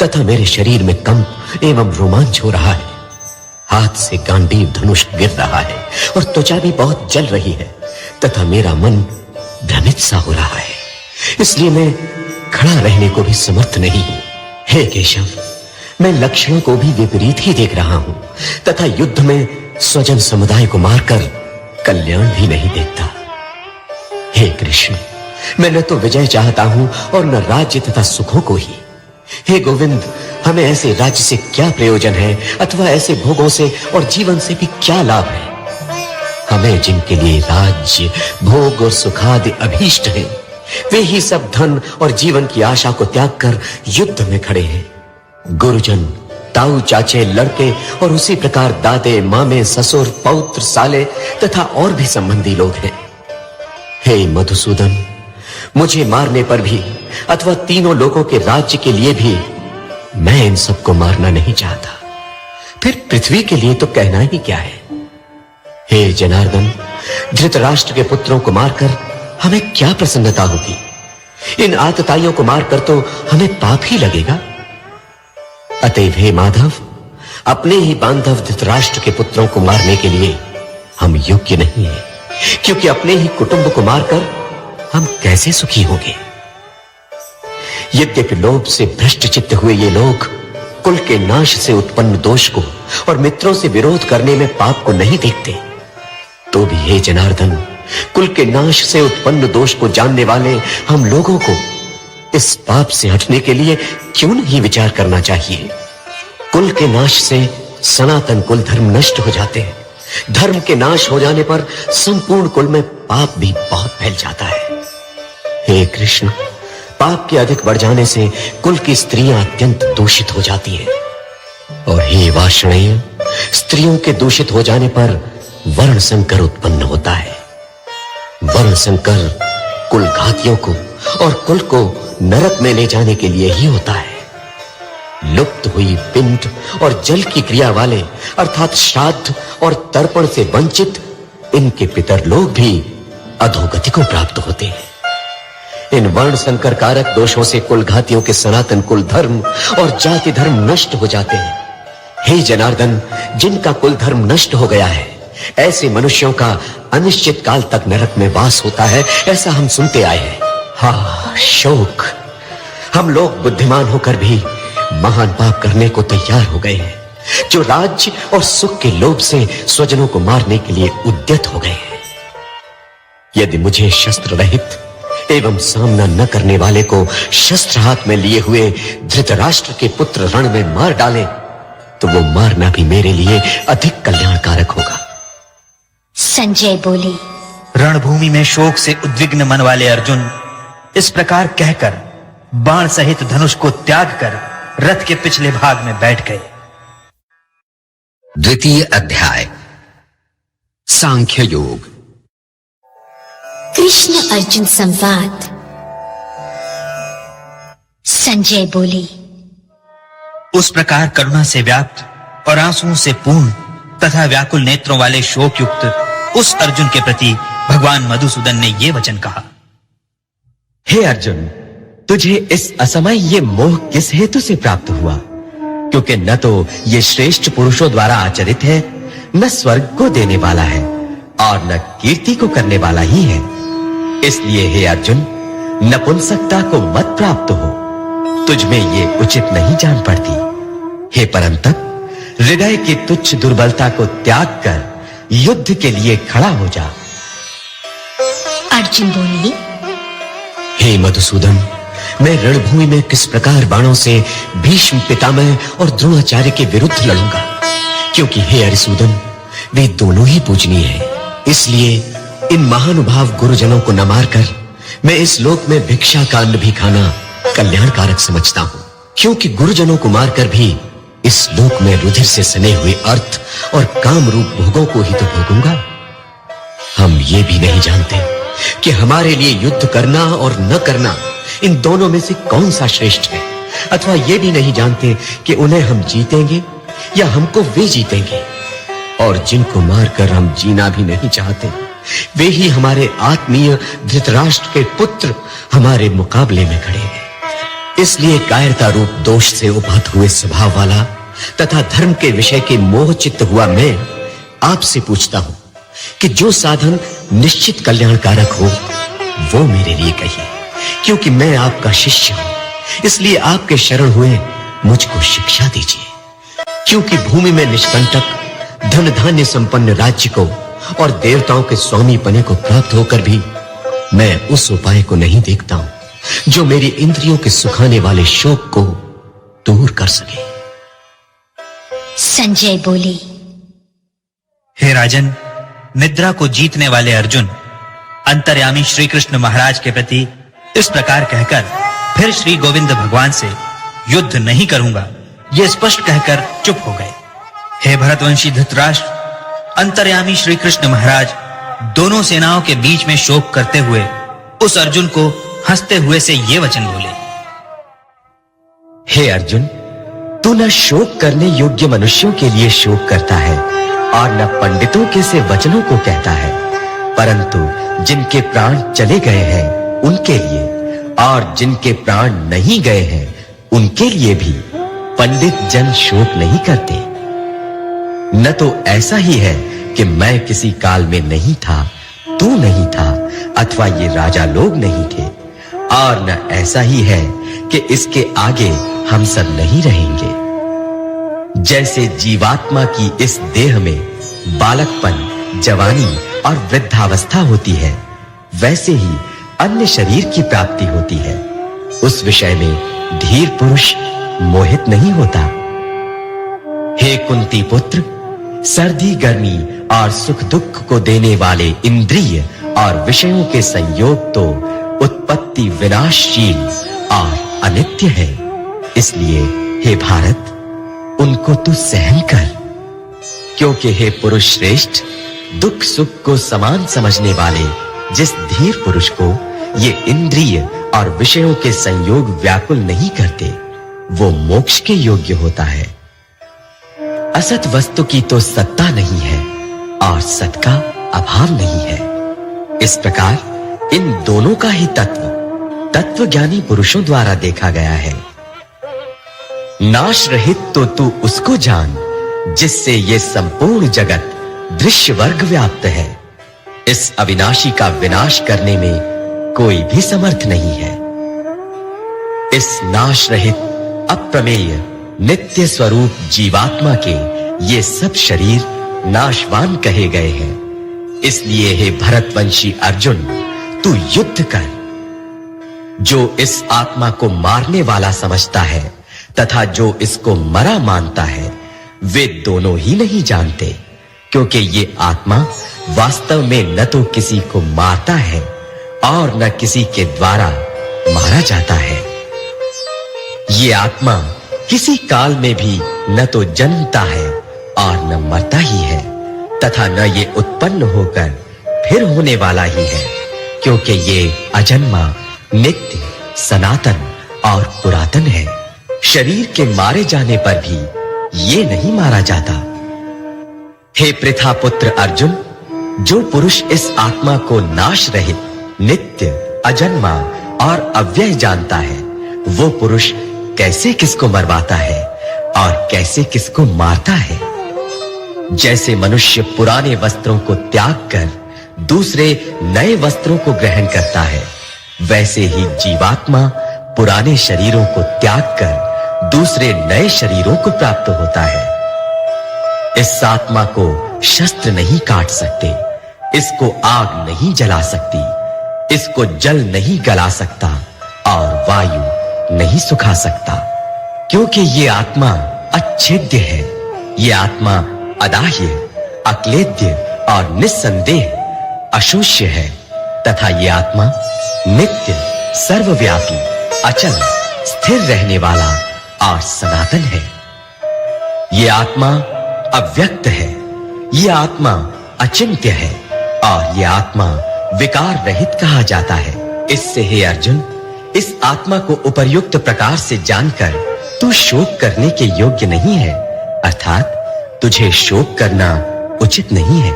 तथा मेरे शरीर में कंप एवं रोमांच हो रहा है। हाथ से गांडीव धनुष गिर रहा है और त्वचा भी बहुत जल रही है तथा मेरा मन भ्रमित सा हो रहा है, इसलिए मैं खड़ा रहने को भी समर्थ नहीं हूं। हे केशव, मैं लक्षणों को भी विपरीत ही देख रहा हूं तथा युद्ध में स्वजन समुदाय को मारकर कल्याण भी नहीं देखता। हे कृष्ण, मैं न तो विजय चाहता हूं और न राज्य तथा सुखों को ही। हे गोविंद, हमें ऐसे राज्य से क्या प्रयोजन है अथवा ऐसे भोगों से और जीवन से भी क्या लाभ है। हमें जिनके लिए राज्य, भोग और सुखादि अभीष्ट हैं, वे ही सब धन और जीवन की आशा को त्याग कर युद्ध में खड़े हैं। गुरुजन, ताऊ चाचे, लड़के और उसी प्रकार दादे, मामे, ससुर, पौत्र, साले तथा और भी संबंधी लोग हैं। हे मधुसूदन, मुझे मारने पर भी अथवा तीनों लोगों के राज्य के लिए भी मैं इन सबको मारना नहीं चाहता। फिर पृथ्वी के लिए तो कहना ही क्या है। हे जनार्दन, धृतराष्ट्र के पुत्रों को मारकर हमें क्या प्रसन्नता होगी? इन आतताइयों को मारकर तो हमें पाप ही लगेगा। अतएव हे माधव, अपने ही बांधव धृतराष्ट्र के पुत्रों को मारने के लिए हम योग्य नहीं हैं, क्योंकि अपने ही कुटुंब को मारकर हम कैसे सुखी होंगे? यद्यपि लोभ से भ्रष्ट चित्त हुए ये लोग कुल के नाश से उत्पन्न दोष को और मित्रों से विरोध करने में पाप को नहीं देखते, तो भी हे जनार्दन, कुल के नाश से उत्पन्न दोष को जानने वाले हम लोगों को इस पाप से हटने के लिए क्यों नहीं विचार करना चाहिए? कुल के नाश से सनातन कुल धर्म नष्ट हो जाते हैं। धर्म के नाश हो जाने पर संपूर्ण कुल में पाप भी बहुत फैल जाता है। हे कृष्ण, पाप के अधिक बढ़ जाने से कुल की स्त्रियां अत्यंत दूषित हो जाती हैं, और हे वार्ष्णेय, स्त्रियों के दूषित हो जाने पर वर्ण संकर उत्पन्न होता है। वर्ण संकर कुल घातियों को और कुल को नरक में ले जाने के लिए ही होता है। लुप्त हुई पिंड और जल की क्रिया वाले अर्थात श्राद्ध और तर्पण से वंचित इनके पितर लोग भी अधोगति को प्राप्त होते हैं। इन वर्ण संकर कारक दोषों से कुल घातियों के सनातन कुल धर्म और जाति धर्म नष्ट हो जाते हैं। हे जनार्दन, जिनका कुल धर्म नष्ट हो गया है, ऐसे मनुष्यों का अनिश्चित काल तक नरक में वास होता है, ऐसा हम सुनते आए हैं। हाँ, शोक, हम लोग बुद्धिमान होकर भी महान पाप करने को तैयार हो गए हैं, जो राज्य और सुख के लोभ से स्वजनों को मारने के लिए उद्यत हो गए हैं। यदि मुझे शस्त्र रहित एवं सामना न करने वाले को शस्त्र हाथ में लिए हुए धृतराष्ट्र के पुत्र रण में मार डाले, तो वो मारना भी मेरे लिए अधिक कल्याणकारक होगा। संजय बोले, रणभूमि में शोक से उद्विग्न मन वाले अर्जुन इस प्रकार कहकर बाण सहित धनुष को त्याग कर रथ के पिछले भाग में बैठ गए। द्वितीय अध्याय, सांख्य योग। कृष्ण अर्जुन संवाद। संजय बोले, उस प्रकार करुणा से व्याप्त और आंसुओं से पूर्ण तथा व्याकुल नेत्रों वाले शोक युक्त उस अर्जुन के प्रति भगवान मधुसूदन ने ये वचन कहा। हे अर्जुन, तुझे इस असमय ये मोह किस हेतु से प्राप्त हुआ? क्योंकि न तो ये श्रेष्ठ पुरुषों द्वारा आचरित है, न स्वर्ग को देने वाला है, और न कीर्ति को करने वाला ही है। इसलिए हे अर्जुन, नपुंसकता को मत प्राप्त हो, तुझ में ये उचित नहीं जान पड़ती। हे परंतप, हृदय की तुच्छ दुर्बलता को त्याग कर युद्ध के लिए खड़ा हो जा। अर्जुन बोले, हे मधुसूदन, मैं रणभूमि में किस प्रकार बाणों से भीष्म पितामह और द्रोणाचार्य के विरुद्ध लड़ूंगा, क्योंकि हे हरिसूदन, वे दोनों ही पूजनीय हैं। इसलिए इन महानुभाव गुरुजनों को न मारकर मैं इस लोक में भिक्षा का अन्न भी खाना कल्याणकारक समझता हूं, क्योंकि गुरुजनों को मारकर भी इस लोक में रुधिर से सने हुए अर्थ और काम रूप भोगों को ही तो भोगूंगा। हम ये भी नहीं जानते कि हमारे लिए युद्ध करना और न करना, इन दोनों में से कौन सा श्रेष्ठ है, अथवा ये भी नहीं जानते कि उन्हें हम जीतेंगे या हमको वे जीतेंगे। और जिनको मारकर हम जीना भी नहीं चाहते, वे ही हमारे आत्मीय धृतराष्ट्र के पुत्र हमारे मुकाबले में खड़े हैं। इसलिए कायरता रूप दोष से उपहत हुए स्वभाव वाला तथा धर्म के विषय के मोह चित्त हुआ मैं आपसे पूछता हूं कि जो साधन निश्चित कल्याणकारक हो, वो मेरे लिए कहिए, क्योंकि मैं आपका शिष्य हूं। इसलिए आपके शरण हुए मुझको शिक्षा दीजिए, क्योंकि भूमि में निष्कंटक धन धान्य संपन्न राज्य को और देवताओं के स्वामी पने को प्राप्त होकर भी मैं उस उपाय को नहीं देखता हूं जो मेरी इंद्रियों के सुखाने वाले शोक को दूर कर सके। संजय बोले, हे राजन, निद्रा को जीतने वाले अर्जुन अंतर्यामी श्री कृष्ण महाराज के प्रति इस प्रकार कहकर फिर श्री गोविंद भगवान से युद्ध नहीं करूंगा ये स्पष्ट कहकर चुप हो गए। हे भरतवंशी धृतराष्ट्र, अंतर्यामी श्री कृष्ण महाराज दोनों सेनाओं के बीच में शोक करते हुए उस अर्जुन को हंसते हुए से ये वचन बोले। हे अर्जुन, तू न शोक करने योग्य मनुष्यों के लिए शोक करता है और न पंडितों के से वचनों को कहता है, परंतु जिनके प्राण चले गए हैं उनके लिए और जिनके प्राण नहीं गए हैं उनके लिए भी पंडित जन शोक नहीं करते। न तो ऐसा ही है कि मैं किसी काल में नहीं था, तू नहीं था, अथवा ये राजा लोग नहीं थे, और न ऐसा ही है कि इसके आगे हम सब नहीं रहेंगे। जैसे जीवात्मा की इस देह में बालकपन, जवानी और वृद्धावस्था होती है, वैसे ही अन्य शरीर की प्राप्ति होती है। उस विषय में धीर पुरुष मोहित नहीं होता। हे कुंती पुत्र, सर्दी गर्मी और सुख दुख को देने वाले इंद्रिय और विषयों के संयोग तो उत्पत्ति विनाशशील और अनित्य है। इसलिए हे भारत, उनको तू सहन कर, क्योंकि हे पुरुष श्रेष्ठ, दुख सुख को समान समझने वाले जिस धीर पुरुष को ये इंद्रिय और विषयों के संयोग व्याकुल नहीं करते, वो मोक्ष के योग्य होता है। असत वस्तु की तो सत्ता नहीं है और सत का अभाव नहीं है। इस प्रकार इन दोनों का ही तत्वज्ञानी पुरुषों द्वारा देखा गया है। नाश रहित तो तू उसको जान जिससे ये संपूर्ण जगत दृश्य वर्ग व्याप्त है। इस अविनाशी का विनाश करने में कोई भी समर्थ नहीं है। इस नाश रहित अप्रमेय नित्य स्वरूप जीवात्मा के ये सब शरीर नाशवान कहे गए हैं। इसलिए हे भरतवंशी अर्जुन, तू युद्ध कर। जो इस आत्मा को मारने वाला समझता है तथा जो इसको मरा मानता है, वे दोनों ही नहीं जानते, क्योंकि ये आत्मा वास्तव में न तो किसी को मारता है और न किसी के द्वारा मारा जाता है। ये आत्मा किसी काल में भी न तो जन्मता है और न मरता ही है, तथा न ये उत्पन्न होकर फिर होने वाला ही है, क्योंकि ये अजन्मा, नित्य, सनातन और पुरातन है। शरीर के मारे जाने पर भी ये नहीं मारा जाता। हे पृथा पुत्र अर्जुन, जो पुरुष इस आत्मा को नाश रहित, नित्य, अजन्मा और अव्यय जानता है, वो पुरुष कैसे किसको मरवाता है और कैसे किसको मारता है। जैसे मनुष्य पुराने वस्त्रों को त्याग कर दूसरे नए वस्त्रों को ग्रहण करता है, वैसे ही जीवात्मा पुराने शरीरों को त्याग कर दूसरे नए शरीरों को प्राप्त होता है। इस आत्मा को शस्त्र नहीं काट सकते, इसको आग नहीं जला सकती, इसको जल नहीं गला सकता और वायु नहीं सुखा सकता, क्योंकि ये आत्मा अच्छेद्य है। ये आत्मा अदाह्य, अक्लेद्य और निस्संदेह अशोष्य है, तथा ये आत्मा नित्य, सर्वव्यापी, अचल, स्थिर रहने वाला और सनातन है। ये आत्मा अव्यक्त है, ये आत्मा अचिंत्य है और ये आत्मा विकार रहित कहा जाता है। इससे हे अर्जुन, इस आत्मा को उपर्युक्त प्रकार से जानकर तू शोक करने के योग्य नहीं है, अर्थात तुझे शोक करना उचित नहीं है।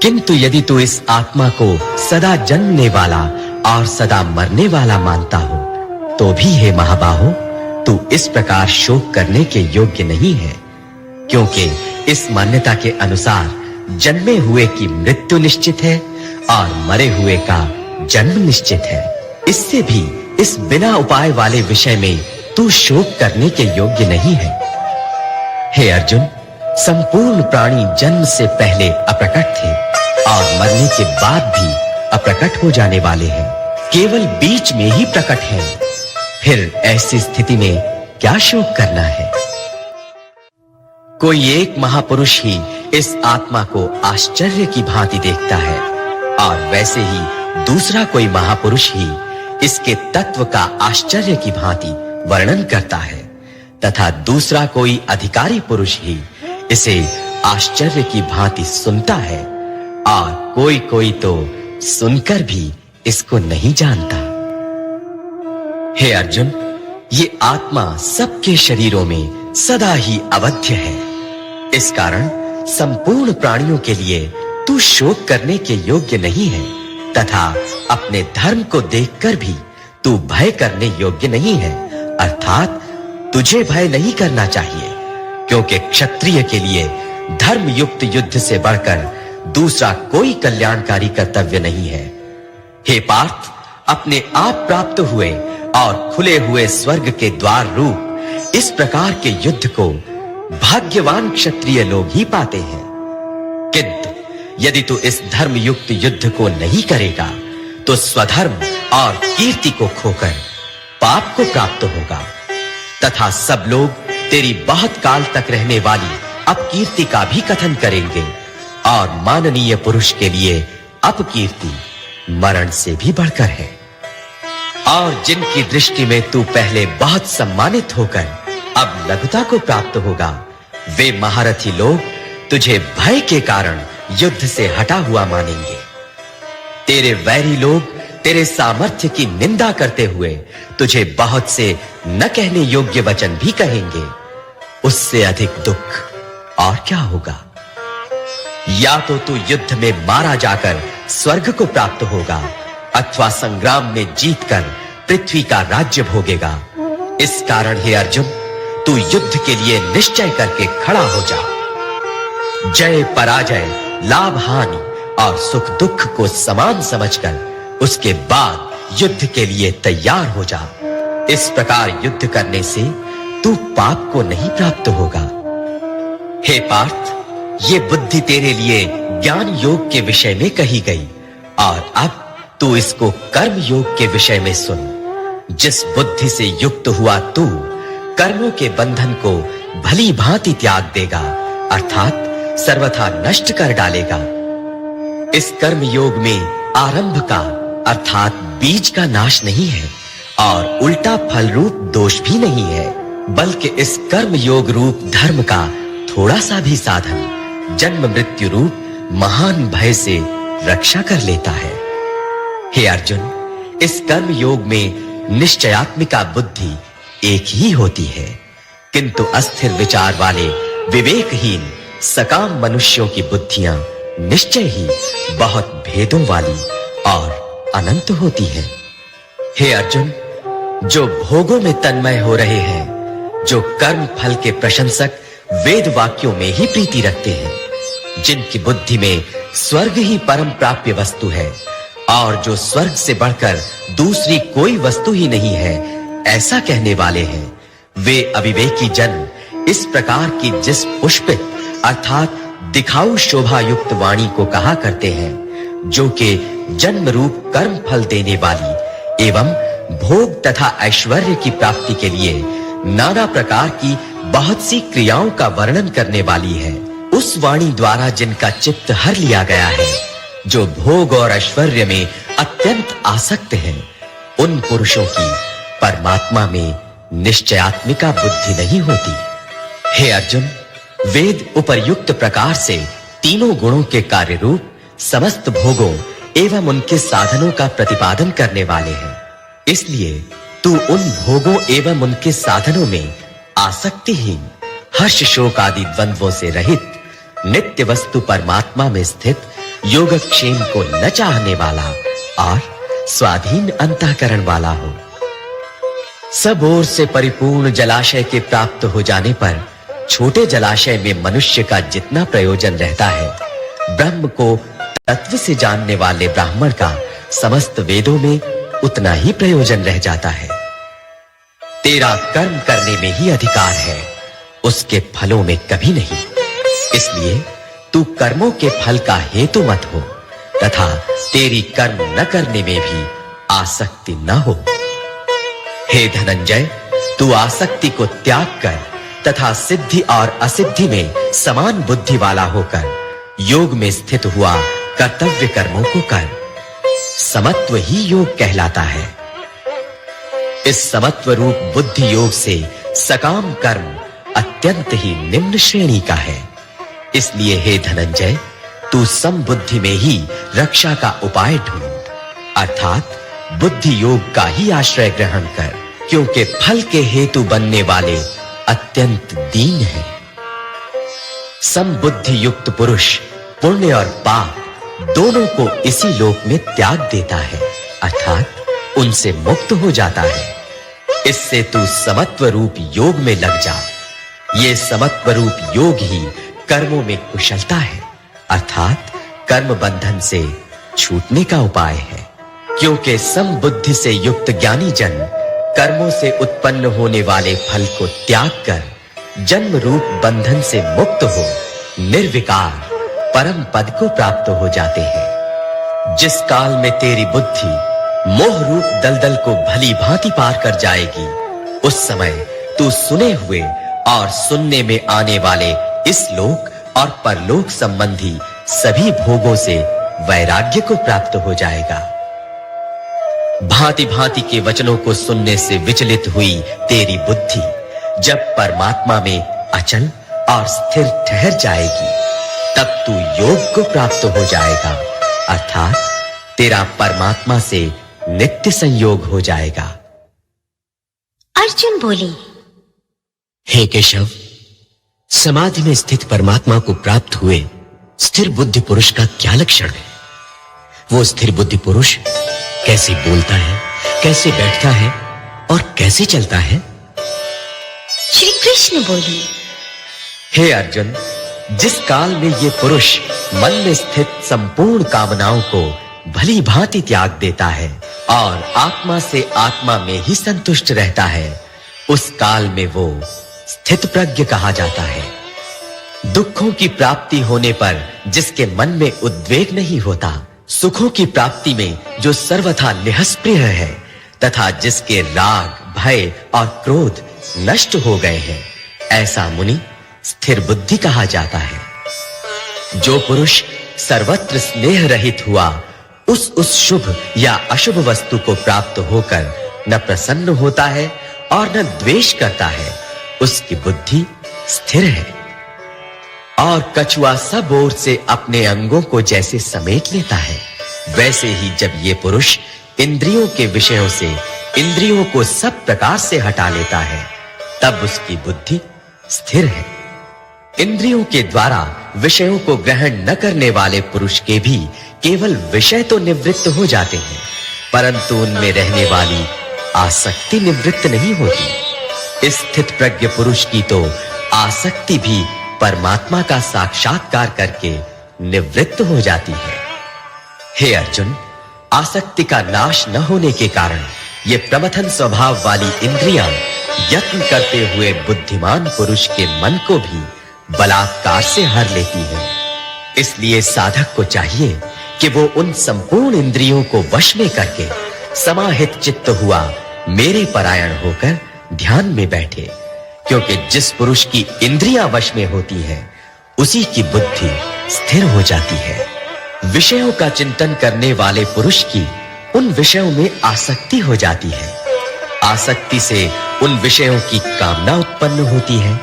किंतु यदि तू इस आत्मा को सदा जन्मने वाला और सदा मरने वाला मानता हो, तो भी हे महाबाहो, तू इस प्रकार शोक करने के योग्य नहीं है, क्योंकि इस मान्यता के अनुसार जन्मे हुए की मृत्यु निश्चित है और मरे हुए का जन्म निश्चित है। इससे भी इस बिना उपाय वाले विषय में तू शोक करने के योग्य नहीं है। हे अर्जुन, संपूर्ण प्राणी जन्म से पहले अप्रकट थे और मरने के बाद भी अप्रकट हो जाने वाले हैं, केवल बीच में ही प्रकट हैं। फिर ऐसी स्थिति में क्या शोक करना है? कोई एक महापुरुष ही इस आत्मा को आश्चर्य की भांति देखता है और वैसे ही दूसरा कोई महापुरुष ही इसके तत्व का आश्चर्य की भांति वर्णन करता है, तथा दूसरा कोई अधिकारी पुरुष ही इसे आश्चर्य की भांति सुनता है और कोई तो सुनकर भी इसको नहीं जानता। हे अर्जुन, ये आत्मा सबके शरीरों में सदा ही अवध्य है। इस कारण संपूर्ण प्राणियों के लिए तू शोक करने के योग्य नहीं है तथा अपने धर्म को देखकर भी तू भय करने योग्य नहीं है, अर्थात तुझे भय नहीं करना चाहिए, क्योंकि क्षत्रिय के लिए धर्म युक्त युद्ध से बढ़कर दूसरा कोई कल्याणकारी कर्तव्य नहीं है। हे पार्थ, अपने आप प्राप्त हुए और खुले हुए स्वर्ग के द्वार रूप इस प्रकार के युद्ध को भाग्यवान क्षत्रिय लोग ही पाते हैं। किंतु यदि तू इस धर्म युक्त युद्ध को नहीं करेगा तो स्वधर्म और कीर्ति को खोकर पाप को प्राप्त होगा तथा सब लोग तेरी बहुत काल तक रहने वाली अपकीर्ति का भी कथन करेंगे और माननीय पुरुष के लिए अपकीर्ति मरण से भी बढ़कर है। और जिनकी दृष्टि में तू पहले बहुत सम्मानित होकर अब लघुता को प्राप्त होगा, वे महारथी लोग तुझे भय के कारण युद्ध से हटा हुआ मानेंगे। तेरे वैरी लोग तेरे सामर्थ्य की निंदा करते हुए तुझे बहुत से न कहने योग्य वचन भी कहेंगे। उससे अधिक दुख और क्या होगा? या तो तू युद्ध में मारा जाकर स्वर्ग को प्राप्त होगा अथवा संग्राम में जीतकर पृथ्वी का राज्य भोगेगा। इस कारण हे अर्जुन, तू युद्ध के लिए निश्चय करके खड़ा हो जा। जय पराजय, लाभ हानि और सुख दुख को समान समझकर उसके बाद युद्ध के लिए तैयार हो जा। इस प्रकार युद्ध करने से तू पाप को नहीं प्राप्त होगा। हे पार्थ, ये बुद्धि तेरे लिए ज्ञान योग के विषय में कही गई और अब तू इसको कर्म योग के विषय में सुन। जिस बुद्धि से युक्त हुआ तू कर्मों के बंधन को भली भांति त्याग देगा, अर्थात सर्वथा नष्ट कर डालेगा। इस कर्म योग में आरंभ का अर्थात बीज का नाश नहीं है और उल्टा फल रूप दोष भी नहीं है, बल्कि इस कर्म योग रूप धर्म का थोड़ा सा भी साधन जन्म मृत्यु रूप महान भय से रक्षा कर लेता है। हे अर्जुन, इस कर्म योग में निश्चयात्मिका बुद्धि एक ही होती है, किंतु अस्थिर विचार वाले विवेकहीन सकाम मनुष्यों की बुद्धियां निश्चय ही बहुत भेदों वाली और अनंत होती हैं। हे अर्जुन, जो भोगों में तन्मय हो रहे हैं, जो कर्म फल के प्रशंसक वेद वाक्यों में ही प्रीति रखते हैं, जिनकी बुद्धि में स्वर्ग ही परम प्राप्य वस्तु है और जो स्वर्ग से बढ़कर दूसरी कोई वस्तु ही नहीं है, ऐसा कहने वाले हैं, वे अविवेकी जन इस प्रकार की जिस पुष्पित अर्थात दिखाऊ शोभा युक्त वाणी को कहा करते हैं, जो कि जन्म रूप कर्म फल देने वाली एवं भोग तथा ऐश्वर्य की प्राप्ति के लिए नाना प्रकार की बहुत सी क्रियाओं का वर्णन करने वाली है, उस वाणी द्वारा जिनका चित्त हर लिया गया है, जो भोग और ऐश्वर्य में अत्यंत आसक्त हैं, उन पुरुषों की परमात्मा में निश्चयात्मिका बुद्धि नहीं होती। हे अर्जुन, वेद उपर्युक्त प्रकार से तीनों गुणों के कार्य रूप समस्त भोगों एवं उनके साधनों का प्रतिपादन करने वाले हैं। इसलिए तू उन भोगों एवं उनके साधनों में आसक्तिहीन, हर्ष शोक आदि द्वंद्वों से रहित, नित्य वस्तु परमात्मा में स्थित, योगक्षेम को न चाहने वाला और स्वाधीन अंतःकरण वाला हो। सब ओर से परिपूर्ण जलाशय के प्राप्त हो जाने पर छोटे जलाशय में मनुष्य का जितना प्रयोजन रहता है, ब्रह्म को तत्व से जानने वाले ब्राह्मण का समस्त वेदों में उतना ही प्रयोजन रह जाता है। तेरा कर्म करने में ही अधिकार है, उसके फलों में कभी नहीं। इसलिए तू कर्मों के फल का हेतु मत हो तथा तेरी कर्म न करने में भी आसक्ति न हो। हे धनंजय, तू आसक्ति को त्याग कर तथा सिद्धि और असिद्धि में समान बुद्धि वाला होकर योग में स्थित हुआ कर्तव्य कर्मों को कर। समत्व ही योग कहलाता है। इस समत्व रूप बुद्धि योग से सकाम कर्म अत्यंत ही निम्न श्रेणी का है। इसलिए हे धनंजय, तू समबुद्धि में ही रक्षा का उपाय ढूंढ, अर्थात बुद्धि योग का ही आश्रय ग्रहण कर, क्योंकि फल के हेतु बनने वाले अत्यंत दीन है। समबुद्धि युक्त पुरुष पुण्य और पाप दोनों को इसी लोक में त्याग देता है, अर्थात उनसे मुक्त हो जाता है। इससे तू समत्व रूप योग में लग जा। ये समत्व रूप योग ही कर्मों में कुशलता है, अर्थात कर्म बंधन से छूटने का उपाय है। क्योंकि समबुद्धि से युक्त ज्ञानी जन कर्मों से उत्पन्न होने वाले फल को त्याग कर जन्म रूप बंधन से मुक्त हो निर्विकार परम पद को प्राप्त हो जाते हैं। जिस काल में तेरी बुद्धि मोह रूप दलदल को भली भांति पार कर जाएगी, उस समय तू सुने हुए और सुनने में आने वाले इस लोक और परलोक संबंधी सभी भोगों से वैराग्य को प्राप्त हो जाएगा। भांति भांति के वचनों को सुनने से विचलित हुई तेरी बुद्धि जब परमात्मा में अचल और स्थिर ठहर जाएगी, तब तू योग को प्राप्त हो जाएगा, अर्थात तेरा परमात्मा से नित्य संयोग हो जाएगा। अर्जुन बोले, हे केशव, समाधि में स्थित परमात्मा को प्राप्त हुए स्थिर बुद्धि पुरुष का क्या लक्षण है? वो स्थिर बुद्धि पुरुष कैसे बोलता है, कैसे बैठता है और कैसे चलता है? श्री कृष्ण बोले, हे अर्जुन, जिस काल में ये पुरुष मन में स्थित संपूर्ण कामनाओं को भली भांति त्याग देता है और आत्मा से आत्मा में ही संतुष्ट रहता है, उस काल में वो स्थित प्रज्ञ कहा जाता है। दुखों की प्राप्ति होने पर जिसके मन में उद्वेग नहीं होता, सुखों की प्राप्ति में जो सर्वथा निःस्पृह है तथा जिसके राग, भय और क्रोध नष्ट हो गए हैं, ऐसा मुनि स्थिर बुद्धि कहा जाता है। जो पुरुष सर्वत्र स्नेह रहित हुआ उस शुभ या अशुभ वस्तु को प्राप्त होकर न प्रसन्न होता है और न द्वेष करता है, उसकी बुद्धि स्थिर है। और कछुआ सब ओर से अपने अंगों को जैसे समेट लेता है, वैसे ही जब ये पुरुष इंद्रियों के विषयों से इंद्रियों को सब प्रकार से हटा लेता है, तब उसकी बुद्धि स्थिर है। इंद्रियों के द्वारा विषयों को ग्रहण न करने वाले पुरुष के भी केवल विषय तो निवृत्त हो जाते हैं, परंतु उनमें रहने वाली आसक्ति निवृत्त नहीं होती। इस स्थित प्रज्ञ पुरुष की तो आसक्ति भी परमात्मा का साक्षात्कार करके निवृत्त हो जाती है। हे अर्जुन, आसक्ति का नाश न होने के कारण ये प्रमथन स्वभाव वाली इंद्रियां यत्न करते हुए बुद्धिमान पुरुष के मन को भी बलात्कार से हर लेती है। इसलिए साधक को चाहिए कि वो उन संपूर्ण इंद्रियों को वश में करके समाहित चित्त हुआ मेरे परायण होकर ध्यान में बैठे, क्योंकि जिस पुरुष की इंद्रियां वश में होती हैं, उसी की बुद्धि स्थिर हो जाती है। विषयों का चिंतन करने वाले पुरुष की उन विषयों में आसक्ति हो जाती है। आसक्ति से उन विषयों की कामना उत्पन्न होती है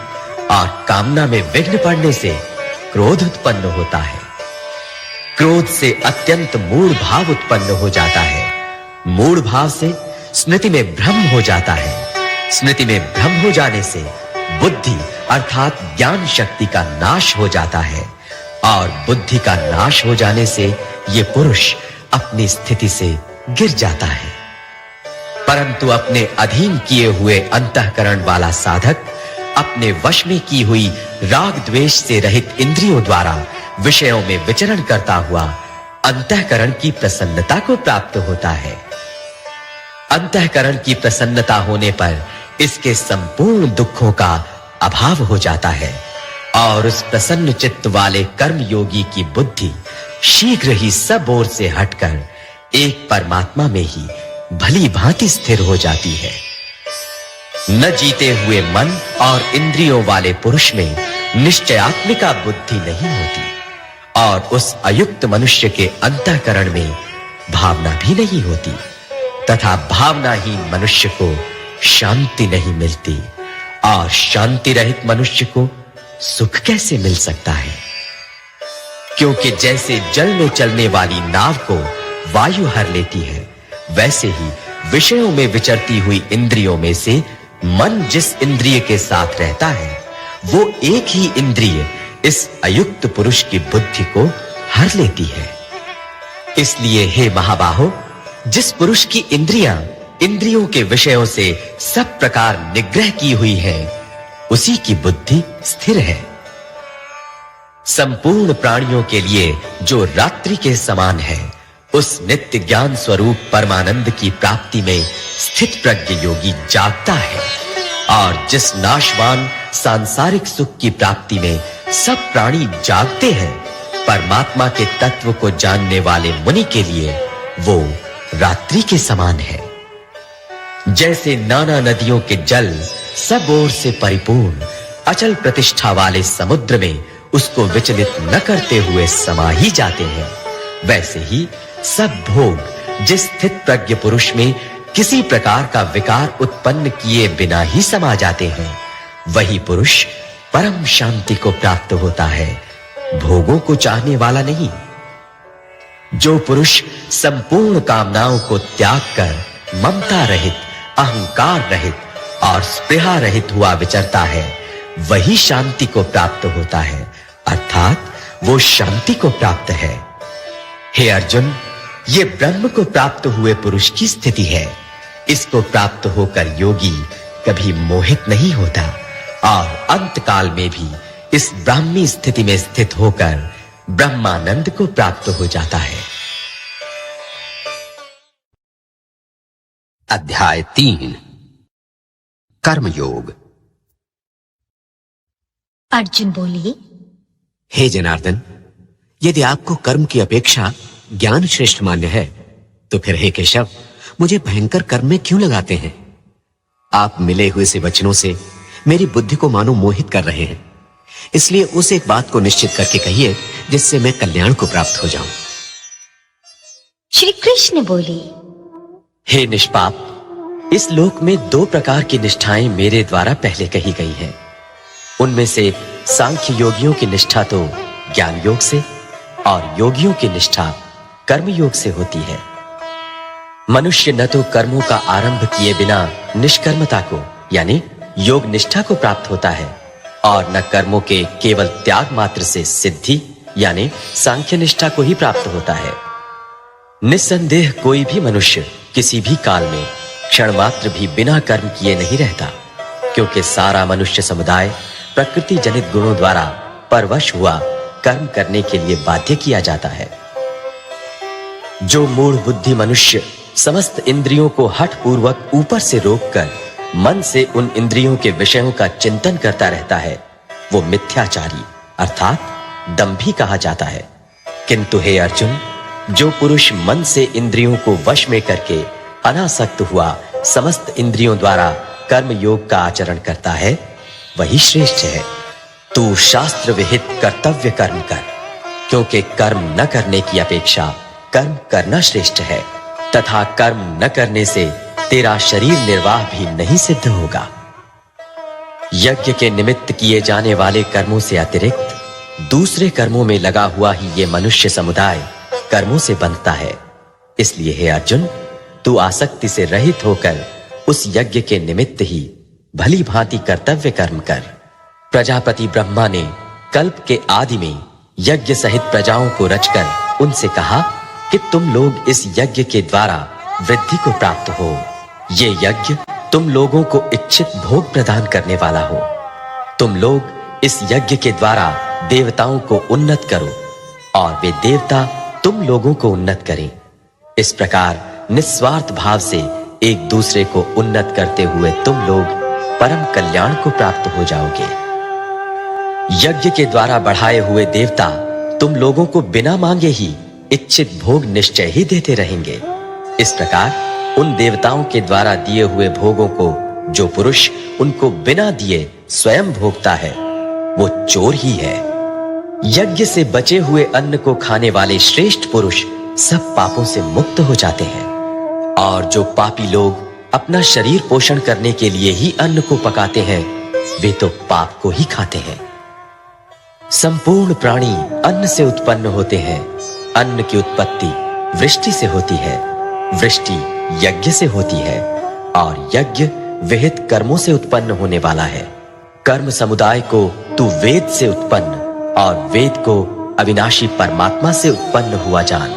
और कामना में विघ्न पड़ने से क्रोध उत्पन्न होता है। क्रोध से अत्यंत मूढ़ भाव उत्पन्न हो जाता है। मूढ़ भाव से स्मृति में भ्रम हो जाता है। स्मृति में भ्रम हो जाने से बुद्धि अर्थात ज्ञान शक्ति का नाश हो जाता है और बुद्धि का नाश हो जाने से ये पुरुष अपनी स्थिति से गिर जाता है। परंतु अपने अधीन किए हुए अंतःकरण वाला साधक अपने वश में की हुई राग द्वेष से रहित इंद्रियों द्वारा विषयों में विचरण करता हुआ अंतःकरण की प्रसन्नता को प्राप्त होता है। अंतःकरण की प्रसन्नता होने पर इसके संपूर्ण दुखों का अभाव हो जाता है और उस प्रसन्न चित्त वाले कर्म योगी की बुद्धि शीघ्र ही सब ओर से हटकर एक परमात्मा में ही भली भांति स्थिर हो जाती है। न जीते हुए मन और इंद्रियों वाले पुरुष में निश्चयात्मिका बुद्धि नहीं होती और उस अयुक्त मनुष्य के अंतःकरण में भावना भी नहीं होती तथा भावनाहीन मनुष्य को शांति नहीं मिलती और शांति रहित मनुष्य को सुख कैसे मिल सकता है? क्योंकि जैसे जल में चलने वाली नाव को वायु हर लेती है, वैसे ही विषयों में विचरती हुई इंद्रियों में से मन जिस इंद्रिय के साथ रहता है, वो एक ही इंद्रिय इस अयुक्त पुरुष की बुद्धि को हर लेती है। इसलिए हे महाबाहो, जिस पुरुष की इंद्रियों के विषयों से सब प्रकार निग्रह की हुई है, उसी की बुद्धि स्थिर है। संपूर्ण प्राणियों के लिए जो रात्रि के समान है, उस नित्य ज्ञान स्वरूप परमानंद की प्राप्ति में स्थित प्रज्ञ योगी जागता है। और जिस नाशवान सांसारिक सुख की प्राप्ति में सब प्राणी जागते हैं, परमात्मा के तत्व को जानने वाले मुनि के लिए वो रात्रि के समान है। जैसे नाना नदियों के जल सब ओर से परिपूर्ण अचल प्रतिष्ठा वाले समुद्र में उसको विचलित न करते हुए समा ही जाते हैं, वैसे ही सब भोग जिस स्थित प्रज्ञ पुरुष में किसी प्रकार का विकार उत्पन्न किए बिना ही समा जाते हैं, वही पुरुष परम शांति को प्राप्त होता है, भोगों को चाहने वाला नहीं। जो पुरुष संपूर्ण कामनाओं को त्याग कर ममता रहित, अहंकार रहित और स्पृहा रहित हुआ विचरता है, वही शांति को प्राप्त होता है, अर्थात वो शांति को प्राप्त है। हे अर्जुन, ये ब्रह्म को प्राप्त हुए पुरुष की स्थिति है। इसको प्राप्त होकर योगी कभी मोहित नहीं होता और अंत काल में भी इस ब्राह्मी स्थिति में स्थित होकर ब्रह्मानंद को प्राप्त हो जाता है। अध्याय 3 कर्मयोग। अर्जुन बोले, हे जनार्दन, यदि आपको कर्म की अपेक्षा ज्ञान श्रेष्ठ मान्य है, तो फिर हे केशव, मुझे भयंकर कर्म में क्यों लगाते हैं? आप मिले हुए से वचनों से मेरी बुद्धि को मानो मोहित कर रहे हैं। इसलिए उस एक बात को निश्चित करके कहिए जिससे मैं कल्याण को प्राप्त हो जाऊं। श्री कृष्ण बोले, हे निष्पाप, इस लोक में 2 प्रकार की निष्ठाएं मेरे द्वारा पहले कही गई हैं। उनमें से सांख्य योगियों की निष्ठा तो ज्ञान योग से और योगियों की निष्ठा कर्म योग से होती है। मनुष्य न तो कर्मों का आरंभ किए बिना निष्कर्मता को यानी योग निष्ठा को प्राप्त होता है और न कर्मों के केवल त्याग मात्र से सिद्धि यानी सांख्य निष्ठा को ही प्राप्त होता है। निस्संदेह कोई भी मनुष्य किसी भी काल में क्षण मात्र भी बिना कर्म किए नहीं रहता, क्योंकि सारा मनुष्य समुदाय प्रकृति जनित गुणों द्वारा परवश हुआ कर्म करने के लिए बाध्य किया जाता है। जो मूढ़ बुद्धि मनुष्य समस्त इंद्रियों को हठ पूर्वक ऊपर से रोककर मन से उन इंद्रियों के विषयों का चिंतन करता रहता है, वो मिथ्याचारी अर्थात दंभी कहा जाता है। किंतु हे अर्जुन, जो पुरुष मन से इंद्रियों को वश में करके अनासक्त हुआ समस्त इंद्रियों द्वारा कर्म योग का आचरण करता है, वही श्रेष्ठ है। तू शास्त्र विहित कर्तव्य कर्म कर, क्योंकि कर्म न करने की अपेक्षा कर्म करना श्रेष्ठ है, तथा कर्म न करने से तेरा शरीर निर्वाह भी नहीं सिद्ध होगा। यज्ञ के निमित्त किए जाने वाले कर्मों से अतिरिक्त दूसरे कर्मों में लगा हुआ ही ये मनुष्य समुदाय कर्मों से बंधता है। इसलिए हे अर्जुन, तू आसक्ति से रहित होकर उस यज्ञ के निमित्त ही भली भांति कर्तव्य कर्म कर। प्रजापति ब्रह्मा ने कल्प के आदि में यज्ञ सहित प्रजाओं को रचकर उनसे कहा कि तुम लोग इस यज्ञ के द्वारा वृद्धि को प्राप्त हो। ये यज्ञ तुम लोगों को इच्छित भोग प्रदान करने वाला हो। तुम लोग इस यज्ञ के द्वारा देवताओं को उन्नत करो और वे देवता तुम लोगों को उन्नत करें। इस प्रकार निस्वार्थ भाव से एक दूसरे को उन्नत करते हुए तुम लोग परम कल्याण को प्राप्त हो जाओगे। यज्ञ के द्वारा बढ़ाए हुए देवता तुम लोगों को बिना मांगे ही इच्छित भोग निश्चय ही देते रहेंगे। इस प्रकार उन देवताओं के द्वारा दिए हुए भोगों को जो पुरुष उनको बिना दिए स्वयं भोगता है, वो चोर ही है। यज्ञ से बचे हुए अन्न को खाने वाले श्रेष्ठ पुरुष सब पापों से मुक्त हो जाते हैं, और जो पापी लोग अपना शरीर पोषण करने के लिए ही अन्न को पकाते हैं, वे तो पाप को ही खाते हैं। संपूर्ण प्राणी अन्न से उत्पन्न होते हैं। अन्न की उत्पत्ति वृष्टि से होती है, वृष्टि यज्ञ से होती है, और यज्ञ विहित कर्मों से उत्पन्न होने वाला है। कर्म समुदाय को तू वेद से उत्पन्न और वेद को अविनाशी परमात्मा से उत्पन्न हुआ जान।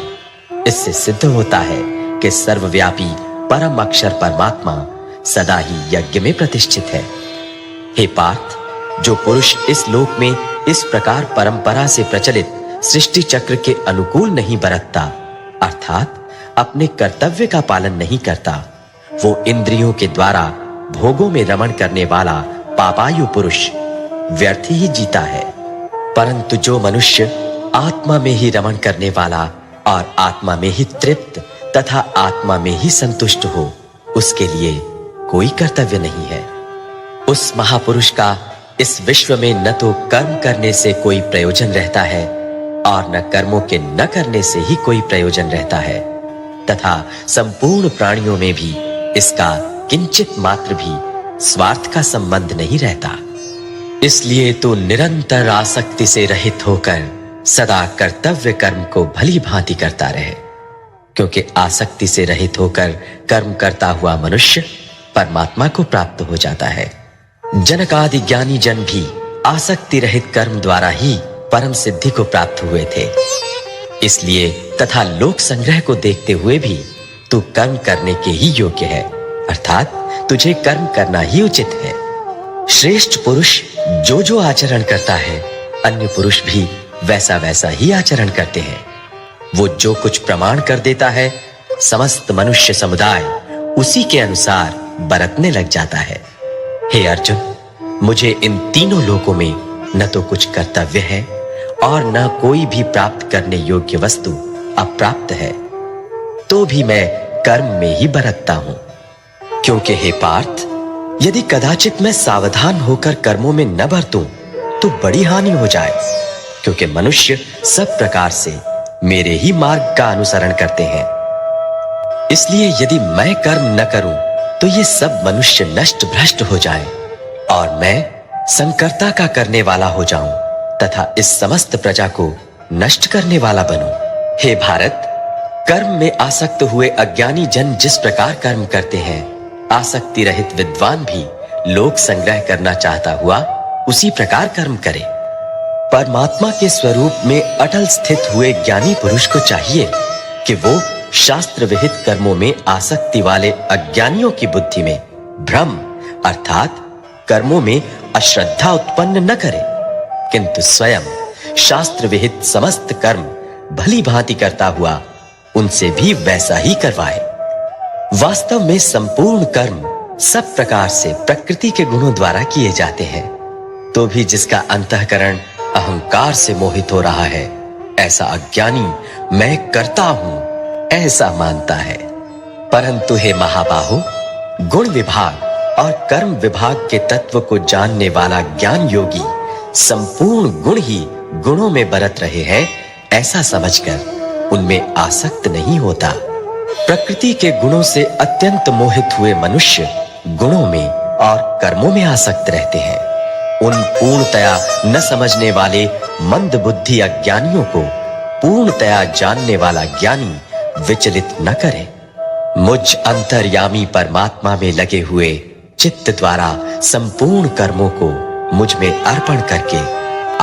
इससे सिद्ध होता है कि सर्वव्यापी परम अक्षर परमात्मा सदा ही यज्ञ में प्रतिष्ठित है। हे पार्थ, जो पुरुष इस लोक में इस प्रकार परंपरा से प्रचलित सृष्टि चक्र के अनुकूल नहीं बरतता, अर्थात अपने कर्तव्य का पालन नहीं करता, वो इंद्रियों के द्वारा भोगों में रमण करने वाला पापायु पुरुष व्यर्थ ही जीता है। परंतु जो मनुष्य आत्मा में ही रमण करने वाला और आत्मा में ही तृप्त तथा आत्मा में ही संतुष्ट हो, उसके लिए कोई कर्तव्य नहीं है। उस महापुरुष का इस विश्व में न तो कर्म करने से कोई प्रयोजन रहता है और न कर्मों के न करने से ही कोई प्रयोजन रहता है, तथा संपूर्ण प्राणियों में भी इसका किंचित मात्र भी स्वार्थ का संबंध नहीं रहता। इसलिए तो निरंतर आसक्ति से रहित होकर सदा कर्तव्य कर्म को भली भांति करता रहे, क्योंकि आसक्ति से रहित होकर कर्म करता हुआ मनुष्य परमात्मा को प्राप्त हो जाता है। जनक आदि ज्ञानी जन भी आसक्ति रहित कर्म द्वारा ही परम सिद्धि को प्राप्त हुए थे। इसलिए तथा लोक संग्रह को देखते हुए भी तू कर्म करने के ही योग्य है, अर्थात तुझे कर्म करना ही उचित है। श्रेष्ठ पुरुष जो जो आचरण करता है, अन्य पुरुष भी वैसा वैसा ही आचरण करते हैं। वो जो कुछ प्रमाण कर देता है, समस्त मनुष्य समुदाय उसी के अनुसार बरतने लग जाता है। हे अर्जुन, मुझे इन तीनों लोकों में न तो कुछ कर्तव्य है और न कोई भी प्राप्त करने योग्य वस्तु अप्राप्त है, तो भी मैं कर्म में ही बरतता हूं। क्योंकि हे पार्थ, यदि कदाचित मैं सावधान होकर कर्मों में न बरतूं तो बड़ी हानि हो जाए, क्योंकि मनुष्य सब प्रकार से मेरे ही मार्ग का अनुसरण करते हैं। इसलिए यदि मैं कर्म न करूं तो ये सब मनुष्य नष्ट भ्रष्ट हो जाएं और मैं संकर्ता का करने वाला हो जाऊं तथा इस समस्त प्रजा को नष्ट करने वाला बनूं। हे भारत, कर्म में आसक्त हुए अज्ञानी जन जिस प्रकार कर्म करते हैं, आसक्ति रहित विद्वान भी लोक संग्रह करना चाहता हुआ उसी प्रकार कर्म करे। परमात्मा के स्वरूप में अटल स्थित हुए ज्ञानी पुरुष को चाहिए कि वो शास्त्र विहित कर्मों में आसक्ति वाले अज्ञानियों की बुद्धि में भ्रम अर्थात कर्मों में अश्रद्धा उत्पन्न न करे, किंतु स्वयं शास्त्र विहित समस्त कर्म भली भांति करता हुआ उनसे भी वैसा ही करवाए। वास्तव में संपूर्ण कर्म सब प्रकार से प्रकृति के गुणों द्वारा किए जाते हैं, तो भी जिसका अंतःकरण अहंकार से मोहित हो रहा है, ऐसा अज्ञानी मैं करता हूं ऐसा मानता है। परंतु हे महाबाहो, गुण विभाग और कर्म विभाग के तत्व को जानने वाला ज्ञान योगी संपूर्ण गुण ही गुणों में बरत रहे हैं ऐसा समझकर उनमें आसक्त नहीं होता। प्रकृति के गुणों से अत्यंत मोहित हुए मनुष्य गुणों में और कर्मों में आसक्त रहते हैं। उन पूर्णतया न समझने वाले मंद बुद्धि अज्ञानियों को पूर्णतया जानने वाला ज्ञानी विचलित न करे। मुझ अंतर्यामी परमात्मा में लगे हुए चित्त द्वारा संपूर्ण कर्मों को मुझ में अर्पण करके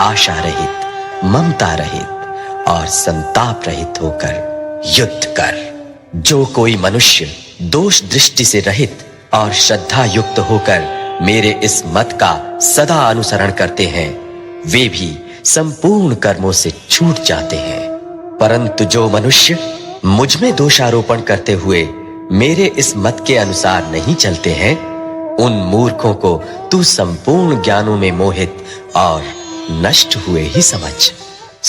आशा रहित, ममता रहित और संताप रहित होकर युद्ध कर। जो कोई मनुष्य दोष दृष्टि से रहित और श्रद्धा युक्त होकर मेरे इस मत का सदा अनुसरण करते हैं, वे भी संपूर्ण कर्मों से छूट जाते हैं। परंतु जो मनुष्य मुझ में दोषारोपण करते हुए मेरे इस मत के अनुसार नहीं चलते हैं, उन मूर्खों को तू संपूर्ण ज्ञानों में मोहित और नष्ट हुए ही समझ।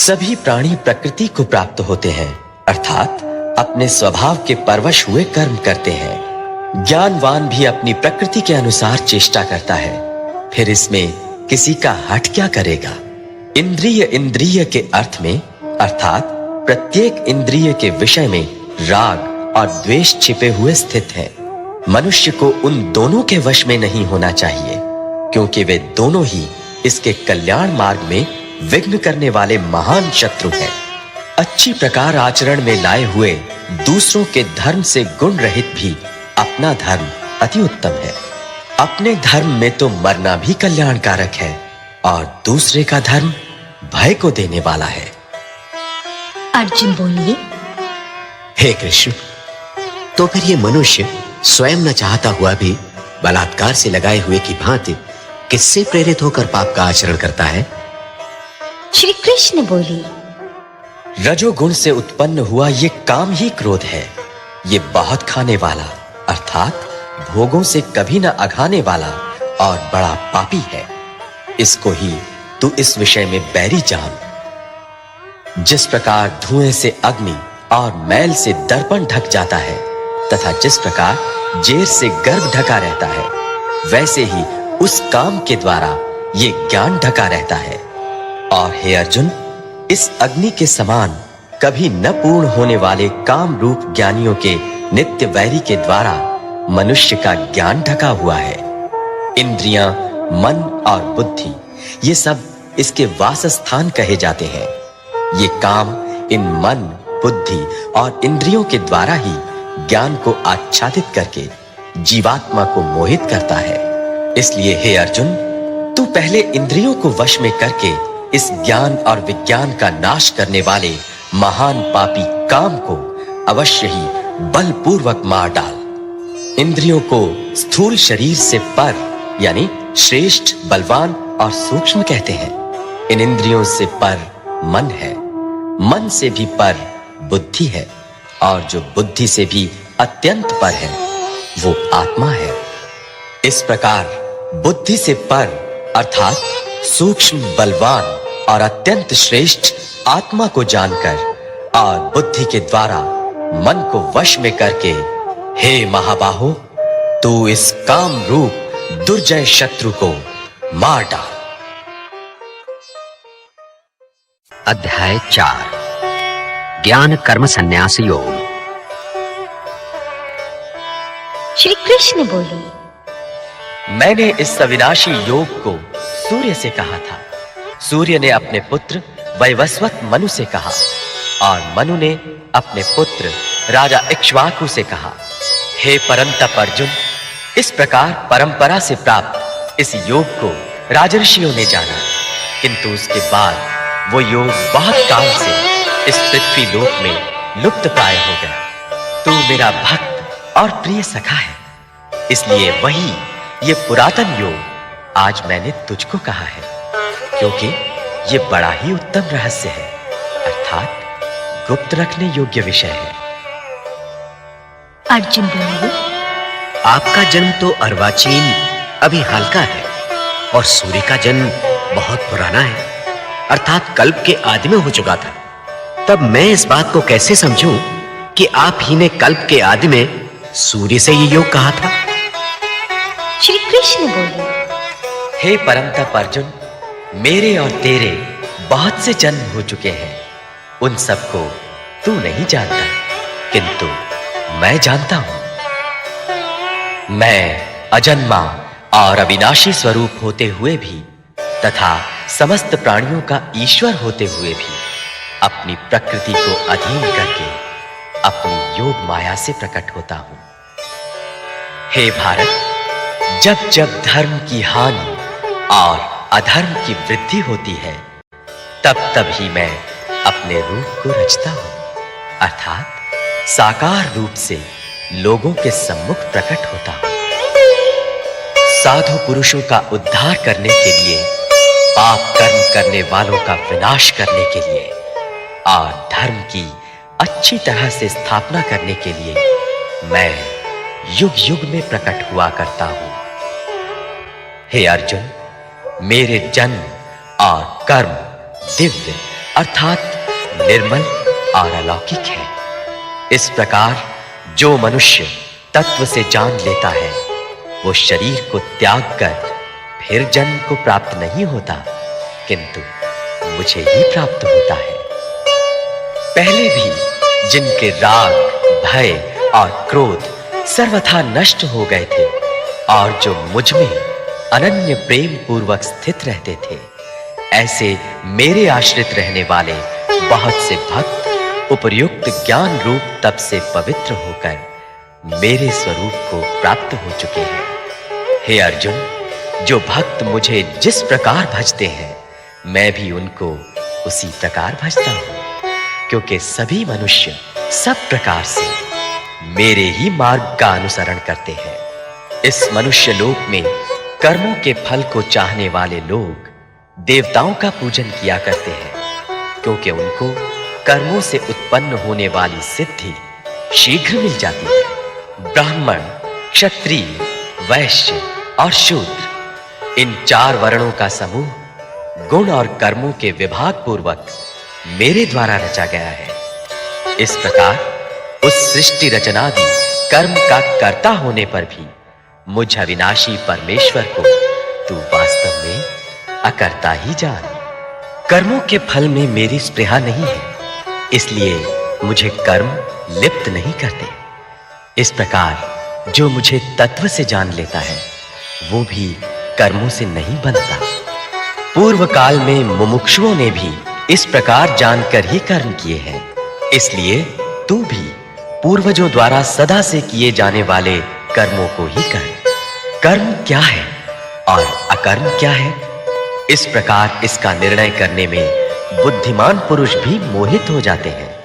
सभी प्राणी प्रकृति को प्राप्त होते हैं, अर्थात अपने स्वभाव के परवश हुए कर्म करते हैं। ज्ञानवान भी अपनी प्रकृति के अनुसार चेष्टा करता है, फिर इसमें किसी का हट क्या करेगा। इंद्रिय इंद्रिय के अर्थ में अर्थात प्रत्येक इंद्रिय के विषय में राग और द्वेष छिपे हुए स्थित हैं। मनुष्य को उन दोनों के वश में नहीं होना चाहिए, क्योंकि वे दोनों ही इसके कल्याण मार्ग में विघ्न करने वाले महान शत्रु हैं। अच्छी प्रकार आचरण में लाए हुए दूसरों के धर्म से गुण रहित भी अपना धर्म अति उत्तम है। अपने धर्म में तो मरना भी कल्याणकारक है और दूसरे का धर्म भय को देने वाला है। अर्जुन बोले, हे कृष्ण, तो फिर ये मनुष्य स्वयं न चाहता हुआ भी बलात्कार से लगाए हुए की भांति किससे प्रेरित होकर पाप का आचरण करता है? श्री कृष्ण बोले, रजोगुण से उत्पन्न हुआ ये काम ही क्रोध है। ये बहुत खाने वाला अर्थात भोगों से कभी न अघाने वाला और बड़ा पापी है। इसको ही तू इस विषय में बैरी जान। जिस प्रकार धुएं से अग्नि और मैल से दर्पण ढक जाता है तथा जिस प्रकार जेर से गर्भ ढका रहता है, वैसे ही उस काम के द्वारा ये ज्ञान ढका रहता है। और हे अर्जुन, इस अग्नि के समान कभी न पूर्ण होने वाले काम रूप ज्ञानियों के नित्य वैरी के द्वारा मनुष्य का ज्ञान ढका हुआ है। इंद्रियां, मन और बुद्धि ये सब इसके वासस्थान कहे जाते हैं। ये काम इन मन, बुद्धि और इंद्रियों के द्वारा ही ज्ञान को आच्छादित करके जीवात्मा को मोहित करता है। इसलिए हे अर्जुन, तू पहले इंद्रियों को वश में करके इस ज्ञान और विज्ञान का नाश करने वाले महान पापी काम को अवश्य ही बलपूर्वक मार डाल। इंद्रियों को स्थूल शरीर से पर यानी श्रेष्ठ, बलवान और सूक्ष्म कहते हैं। इन इंद्रियों से पर मन है, मन से भी पर बुद्धि है और जो बुद्धि से भी अत्यंत पर है वो आत्मा है। इस प्रकार बुद्धि से पर अर्थात सूक्ष्म, बलवान और अत्यंत श्रेष्ठ आत्मा को जानकर और बुद्धि के द्वारा मन को वश में करके, हे महाबाहो, तू इस काम रूप दुर्जय शत्रु को मार डाल। अध्याय 4 ज्ञान कर्म संन्यास योग। श्री कृष्ण बोले, मैंने इस अविनाशी योग को सूर्य से कहा था। सूर्य ने अपने पुत्र वैवस्वत मनु से कहा और मनु ने अपने पुत्र राजा इक्ष्वाकु से कहा। हे परंतप अर्जुन, इस प्रकार परंपरा से प्राप्त इस योग को राजर्षियों ने जाना, किंतु उसके बाद वो योग बहुत काल से इस पृथ्वी लोक में लुप्त प्राय हो गया। तू मेरा भक्त और प्रिय सखा है, इसलिए वही ये पुरातन योग आज मैंने तुझको कहा है, क्योंकि ये बड़ा ही उत्तम रहस्य है अर्थात गुप्त रखने योग्य विषय है। अर्जुन बोले, आपका जन्म तो अर्वाचीन अभी हाल का है और सूर्य का जन्म बहुत पुराना है अर्थात कल्प के आदि में हो चुका था। तब मैं इस बात को कैसे समझूं कि आप ही ने कल्प के आदि में सूर्य से ये योग कहा था? श्री कृष्ण बोले, हे परमतप अर्जुन, मेरे और तेरे बहुत से जन्म हो चुके हैं। उन सबको तू नहीं जानता, किंतु मैं जानता हूं। मैं अजन्मा और अविनाशी स्वरूप होते हुए भी तथा समस्त प्राणियों का ईश्वर होते हुए भी अपनी प्रकृति को अधीन करके अपनी योग माया से प्रकट होता हूं। हे भारत, जब जब धर्म की हानि और अधर्म की वृद्धि होती है, तब तब ही मैं अपने रूप को रचता हूं अर्थात साकार रूप से लोगों के सम्मुख प्रकट होता हूं। साधु पुरुषों का उद्धार करने के लिए, पाप कर्म करने वालों का विनाश करने के लिए और धर्म की अच्छी तरह से स्थापना करने के लिए मैं युग युग में प्रकट हुआ करता हूं। हे अर्जुन, मेरे जन्म और कर्म दिव्य अर्थात निर्मल और अलौकिक है। इस प्रकार जो मनुष्य तत्व से जान लेता है, वो शरीर को त्याग कर फिर जन्म को प्राप्त नहीं होता, किंतु मुझे ही प्राप्त होता है। पहले भी जिनके राग, भय और क्रोध सर्वथा नष्ट हो गए थे और जो मुझ में अनन्य प्रेम पूर्वक स्थित रहते थे, ऐसे मेरे आश्रित रहने वाले बहुत से भक्त उपर्युक्त ज्ञान रूप तप से पवित्र होकर मेरे स्वरूप को प्राप्त हो चुके हैं। हे अर्जुन, जो भक्त मुझे जिस प्रकार भजते हैं, मैं भी उनको उसी प्रकार भजता हूं, क्योंकि सभी मनुष्य सब प्रकार से मेरे ही मार्ग का अनुसरण करते हैं। इस मनुष्य लोक में कर्मों के फल को चाहने वाले लोग देवताओं का पूजन किया करते हैं, क्योंकि उनको कर्मों से उत्पन्न होने वाली सिद्धि शीघ्र मिल जाती है। ब्राह्मण, क्षत्रिय, वैश्य और शूद्र, इन 4 वर्णों का समूह गुण और कर्मों के विभाग पूर्वक मेरे द्वारा रचा गया है। इस प्रकार उस सृष्टि रचनादि कर्म का कर्ता होने पर भी मुझ अविनाशी परमेश्वर को तू वास्तव में अकर्ता ही जान। कर्मों के फल में मेरी स्पृहा नहीं है, इसलिए मुझे कर्म लिप्त नहीं करते। इस प्रकार जो मुझे तत्व से जान लेता है वो भी कर्मों से नहीं बनता। पूर्व काल में मुमुक्षुओं ने भी इस प्रकार जानकर ही कर्म किए हैं, इसलिए तू भी पूर्वजों द्वारा सदा से किए जाने वाले कर्मों को ही कर। कर्म क्या है और अकर्म क्या है, इस प्रकार इसका निर्णय करने में बुद्धिमान पुरुष भी मोहित हो जाते हैं।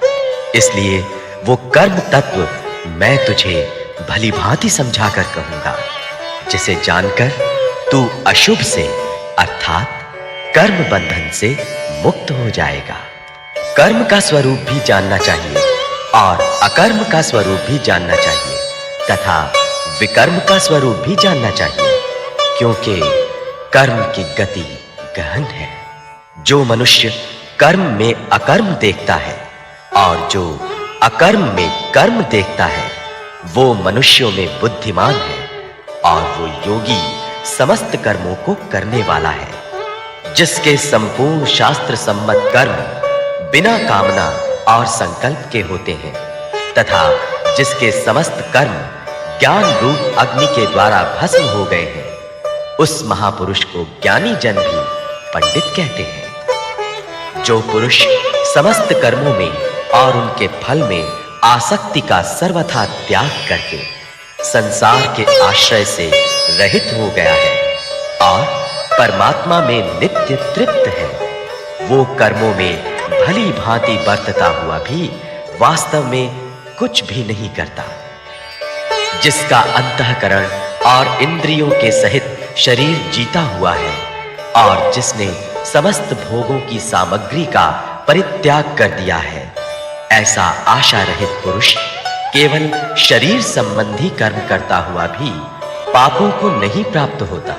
इसलिए वो कर्म तत्व मैं तुझे भली भांति समझाकर कहूंगा, जिसे जानकर तू अशुभ से अर्थात कर्म बंधन से मुक्त हो जाएगा। कर्म का स्वरूप भी जानना चाहिए और अकर्म का स्वरूप भी जानना चाहिए तथा विकर्म का स्वरूप भी जानना चाहिए, क्योंकि कर्म की गति गहन है। जो मनुष्य कर्म में अकर्म देखता है और जो अकर्म में कर्म देखता है वो मनुष्यों में बुद्धिमान है और वो योगी समस्त कर्मों को करने वाला है। जिसके संपूर्ण शास्त्र सम्मत कर्म बिना कामना और संकल्प के होते हैं तथा जिसके समस्त कर्म ज्ञान रूप अग्नि के द्वारा भस्म हो गए हैं, उस महापुरुष को ज्ञानी जन भी पंडित कहते हैं। जो पुरुष समस्त कर्मों में और उनके फल में आसक्ति का सर्वथा त्याग करके संसार के आश्रय से रहित हो गया है और परमात्मा में नित्य तृप्त है, वो कर्मों में भली भांति बरतता हुआ भी वास्तव में कुछ भी नहीं करता। जिसका अंतःकरण और इंद्रियों के सहित शरीर जीता हुआ है और जिसने समस्त भोगों की सामग्री का परित्याग कर दिया है, ऐसा आशा रहित पुरुष केवल शरीर संबंधी कर्म करता हुआ भी पापों को नहीं प्राप्त होता।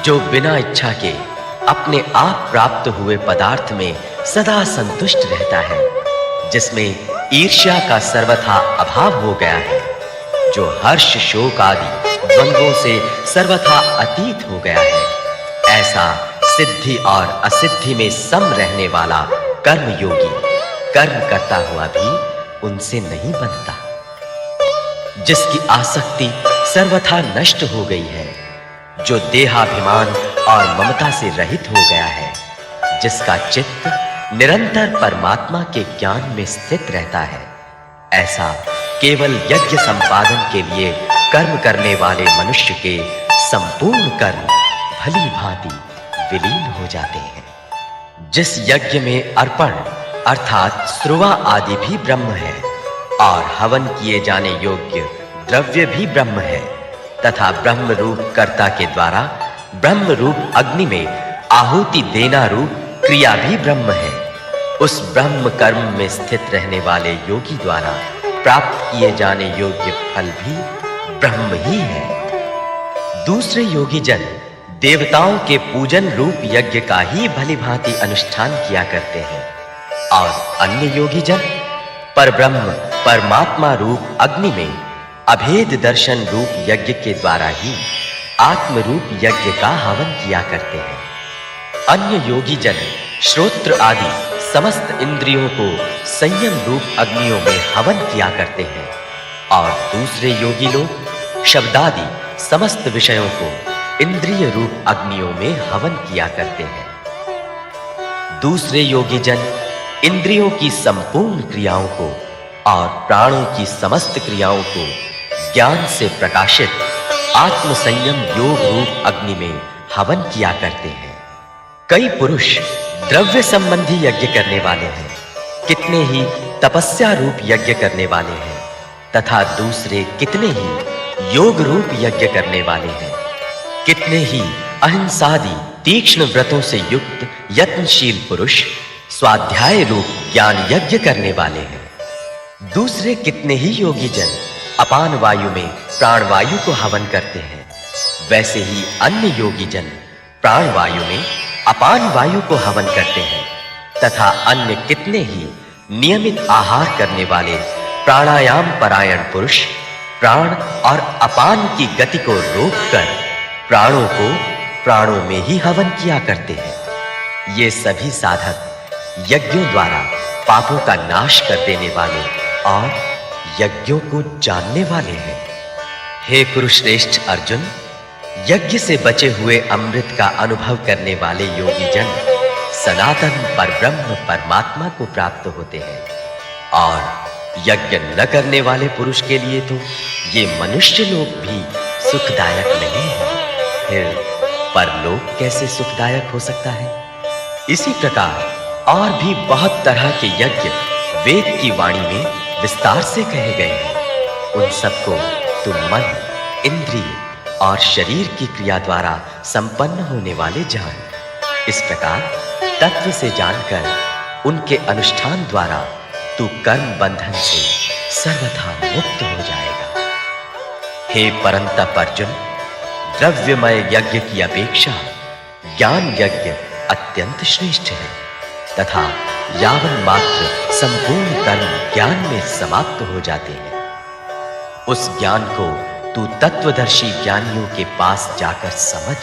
जो बिना इच्छा के अपने आप प्राप्त हुए पदार्थ में सदा संतुष्ट रहता है, जिसमें ईर्ष्या का सर्वथा अभाव हो गया है, जो हर्ष शोक आदि द्वंद्वों से सर्वथा अतीत हो गया है, ऐसा सिद्धि और असिद्धि में सम रहने वाला कर्मयोगी कर्म करता हुआ भी उनसे नहीं बनता। जिसकी आसक्ति सर्वथा नष्ट हो गई है, जो देहाभिमान और ममता से रहित हो गया है, जिसका चित्त निरंतर परमात्मा के ज्ञान में स्थित रहता है, ऐसा केवल यज्ञ संपादन के लिए कर्म करने वाले मनुष्य के संपूर्ण कर्म भली भांति विलीन हो जाते हैं। जिस यज्ञ में अर्पण अर्थात श्रुवा आदि भी ब्रह्म है और हवन किए जाने योग्य द्रव्य भी ब्रह्म है तथा ब्रह्म रूप कर्ता के द्वारा ब्रह्म रूप अग्नि में आहुति देना रूप क्रिया भी ब्रह्म है, उस ब्रह्म कर्म में स्थित रहने वाले योगी द्वारा प्राप्त किए जाने योग्य फल भी ब्रह्म ही है। दूसरे योगी जन देवताओं के पूजन रूप यज्ञ का ही भली भांति अनुष्ठान किया करते हैं और अन्य योगी जन परब्रह्म परमात्मा रूप अग्नि में अभेद दर्शन रूप यज्ञ के द्वारा ही आत्म रूप यज्ञ का हवन किया करते हैं। अन्य योगी जन श्रोत्र आदि समस्त इंद्रियों को संयम रूप अग्नियों में हवन किया करते हैं और दूसरे योगी लोग शब्दादि समस्त विषयों को इंद्रिय रूप अग्नियों में हवन किया करते हैं। दूसरे योगी जन इंद्रियों की संपूर्ण क्रियाओं को और प्राणों की समस्त क्रियाओं को ज्ञान से प्रकाशित आत्म संयम योग रूप अग्नि में हवन किया करते हैं। कई पुरुष द्रव्य संबंधी यज्ञ करने वाले हैं, कितने ही तपस्या रूप यज्ञ करने वाले हैं तथा दूसरे कितने ही योग रूप यज्ञ करने वाले हैं। कितने ही अहिंसादि तीक्ष्ण व्रतों से युक्त यत्नशील पुरुष स्वाध्याय रूप ज्ञान यज्ञ करने वाले हैं। दूसरे कितने ही योगी जन अपान वायु में प्राणवायु को हवन करते हैं। वैसे ही अन्य योगी जन प्राणवायु में अपान वायु को हवन करते हैं तथा अन्य कितने ही नियमित आहार करने वाले प्राणायाम परायण पुरुष प्राण और अपान की गति को रोककर प्राणों को प्राणों में ही हवन किया करते हैं। ये सभी साधक यज्ञों द्वारा पापों का नाश कर देने वाले और यज्ञों को जानने वाले हैं। हे कुरुश्रेष्ठ अर्जुन, यज्ञ से बचे हुए अमृत का अनुभव करने वाले योगी जन सनातन परब्रह्म परमात्मा को प्राप्त होते हैं और यज्ञ न करने वाले पुरुष के लिए तो ये मनुष्य लोक भी सुखदायक नहीं है, फिर परलोक कैसे सुखदायक हो सकता है। इसी प्रकार और भी बहुत तरह के यज्ञ वेद की वाणी में विस्तार से कहे गए हैं। उन सबको तुम मन, इंद्रिय और शरीर की क्रिया द्वारा संपन्न होने वाले जान। इस प्रकार तत्व से जानकर उनके अनुष्ठान द्वारा तू कर्म बंधन से सर्वथा मुक्त हो जाएगा। हे परंतप अर्जुन, द्रव्यमय यज्ञ की अपेक्षा ज्ञान यज्ञ अत्यंत श्रेष्ठ है तथा यावन मात्र संपूर्ण कर्म ज्ञान में समाप्त हो जाते हैं। उस ज्ञान को तू तत्वदर्शी ज्ञानियों के पास जाकर समझ,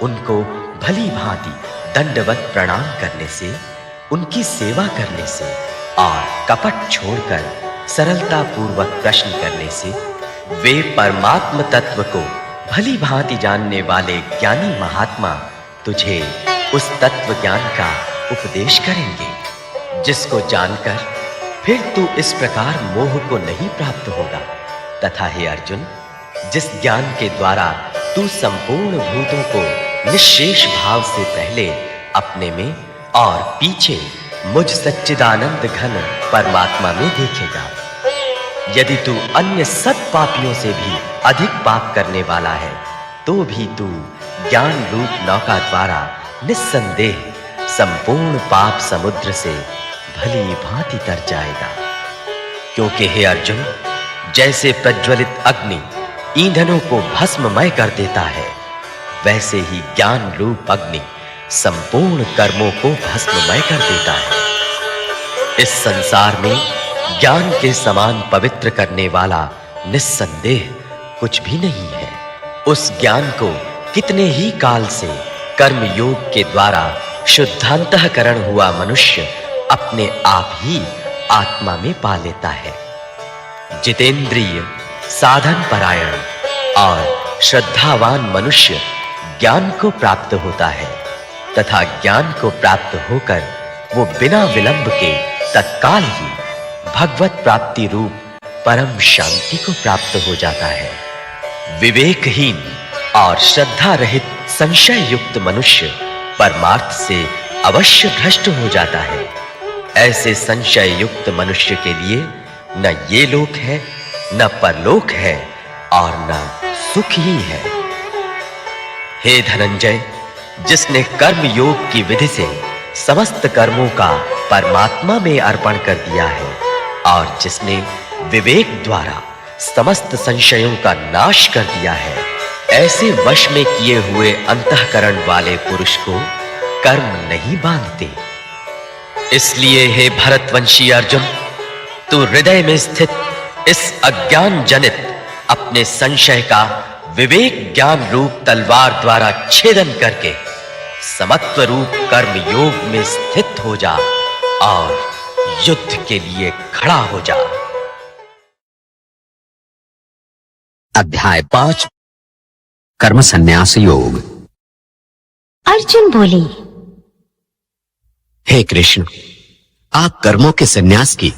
उनको भली भांति दंडवत प्रणाम करने से, उनकी सेवा करने से और कपट छोड़कर सरलता पूर्वक प्रश्न करने से वे परमात्म तत्व को भली भांति जानने वाले ज्ञानी महात्मा तुझे उस तत्व ज्ञान का उपदेश करेंगे, जिसको जानकर फिर तू इस प्रकार मोह को नहीं प्राप्त होगा। तथा हे अर्जुन, जिस ज्ञान के द्वारा तू संपूर्ण भूतों को निश्शेष भाव से पहले अपने में और पीछे मुझ सच्चिदानंद घन परमात्मा में देखेगा। यदि तू अन्य सब पापियों से भी अधिक पाप करने वाला है तो भी तू ज्ञान रूप नौका द्वारा निस्संदेह संपूर्ण पाप समुद्र से भली भांति तर जाएगा। क्योंकि हे अर्जुन, जैसे प्रज्वलित अग्नि ईंधनों को भस्ममय कर देता है, वैसे ही ज्ञान रूप अग्नि संपूर्ण कर्मों को भस्ममय कर देता है। इस संसार में ज्ञान के समान पवित्र करने वाला निस्संदेह कुछ भी नहीं है। उस ज्ञान को कितने ही काल से कर्म योग के द्वारा शुद्धांतःकरण हुआ मनुष्य अपने आप ही आत्मा में पा लेता है। जितेंद्रिय, साधन परायण और श्रद्धावान मनुष्य ज्ञान को प्राप्त होता है तथा ज्ञान को प्राप्त होकर वो बिना विलंब के तत्काल ही भगवत प्राप्ति रूप परम शांति को प्राप्त हो जाता है। विवेकहीन और श्रद्धा रहित संशय युक्त मनुष्य परमार्थ से अवश्य भ्रष्ट हो जाता है। ऐसे संशय युक्त मनुष्य के लिए न ये लोक है, न परलोक है और न सुख ही है। हे धनंजय, जिसने कर्म योग की विधि से समस्त कर्मों का परमात्मा में अर्पण कर दिया है और जिसने विवेक द्वारा समस्त संशयों का नाश कर दिया है, ऐसे वश में किए हुए अंतःकरण वाले पुरुष को कर्म नहीं बांधते। इसलिए हे भरतवंशी अर्जुन, तू हृदय में स्थित इस अज्ञान जनित अपने संशय का विवेक ज्ञान रूप तलवार द्वारा छेदन करके समत्व रूप कर्म योग में स्थित हो जा और युद्ध के लिए खड़ा हो जा। अध्याय 5 कर्म संन्यास योग। अर्जुन बोले, हे कृष्ण, आप कर्मों के संन्यास की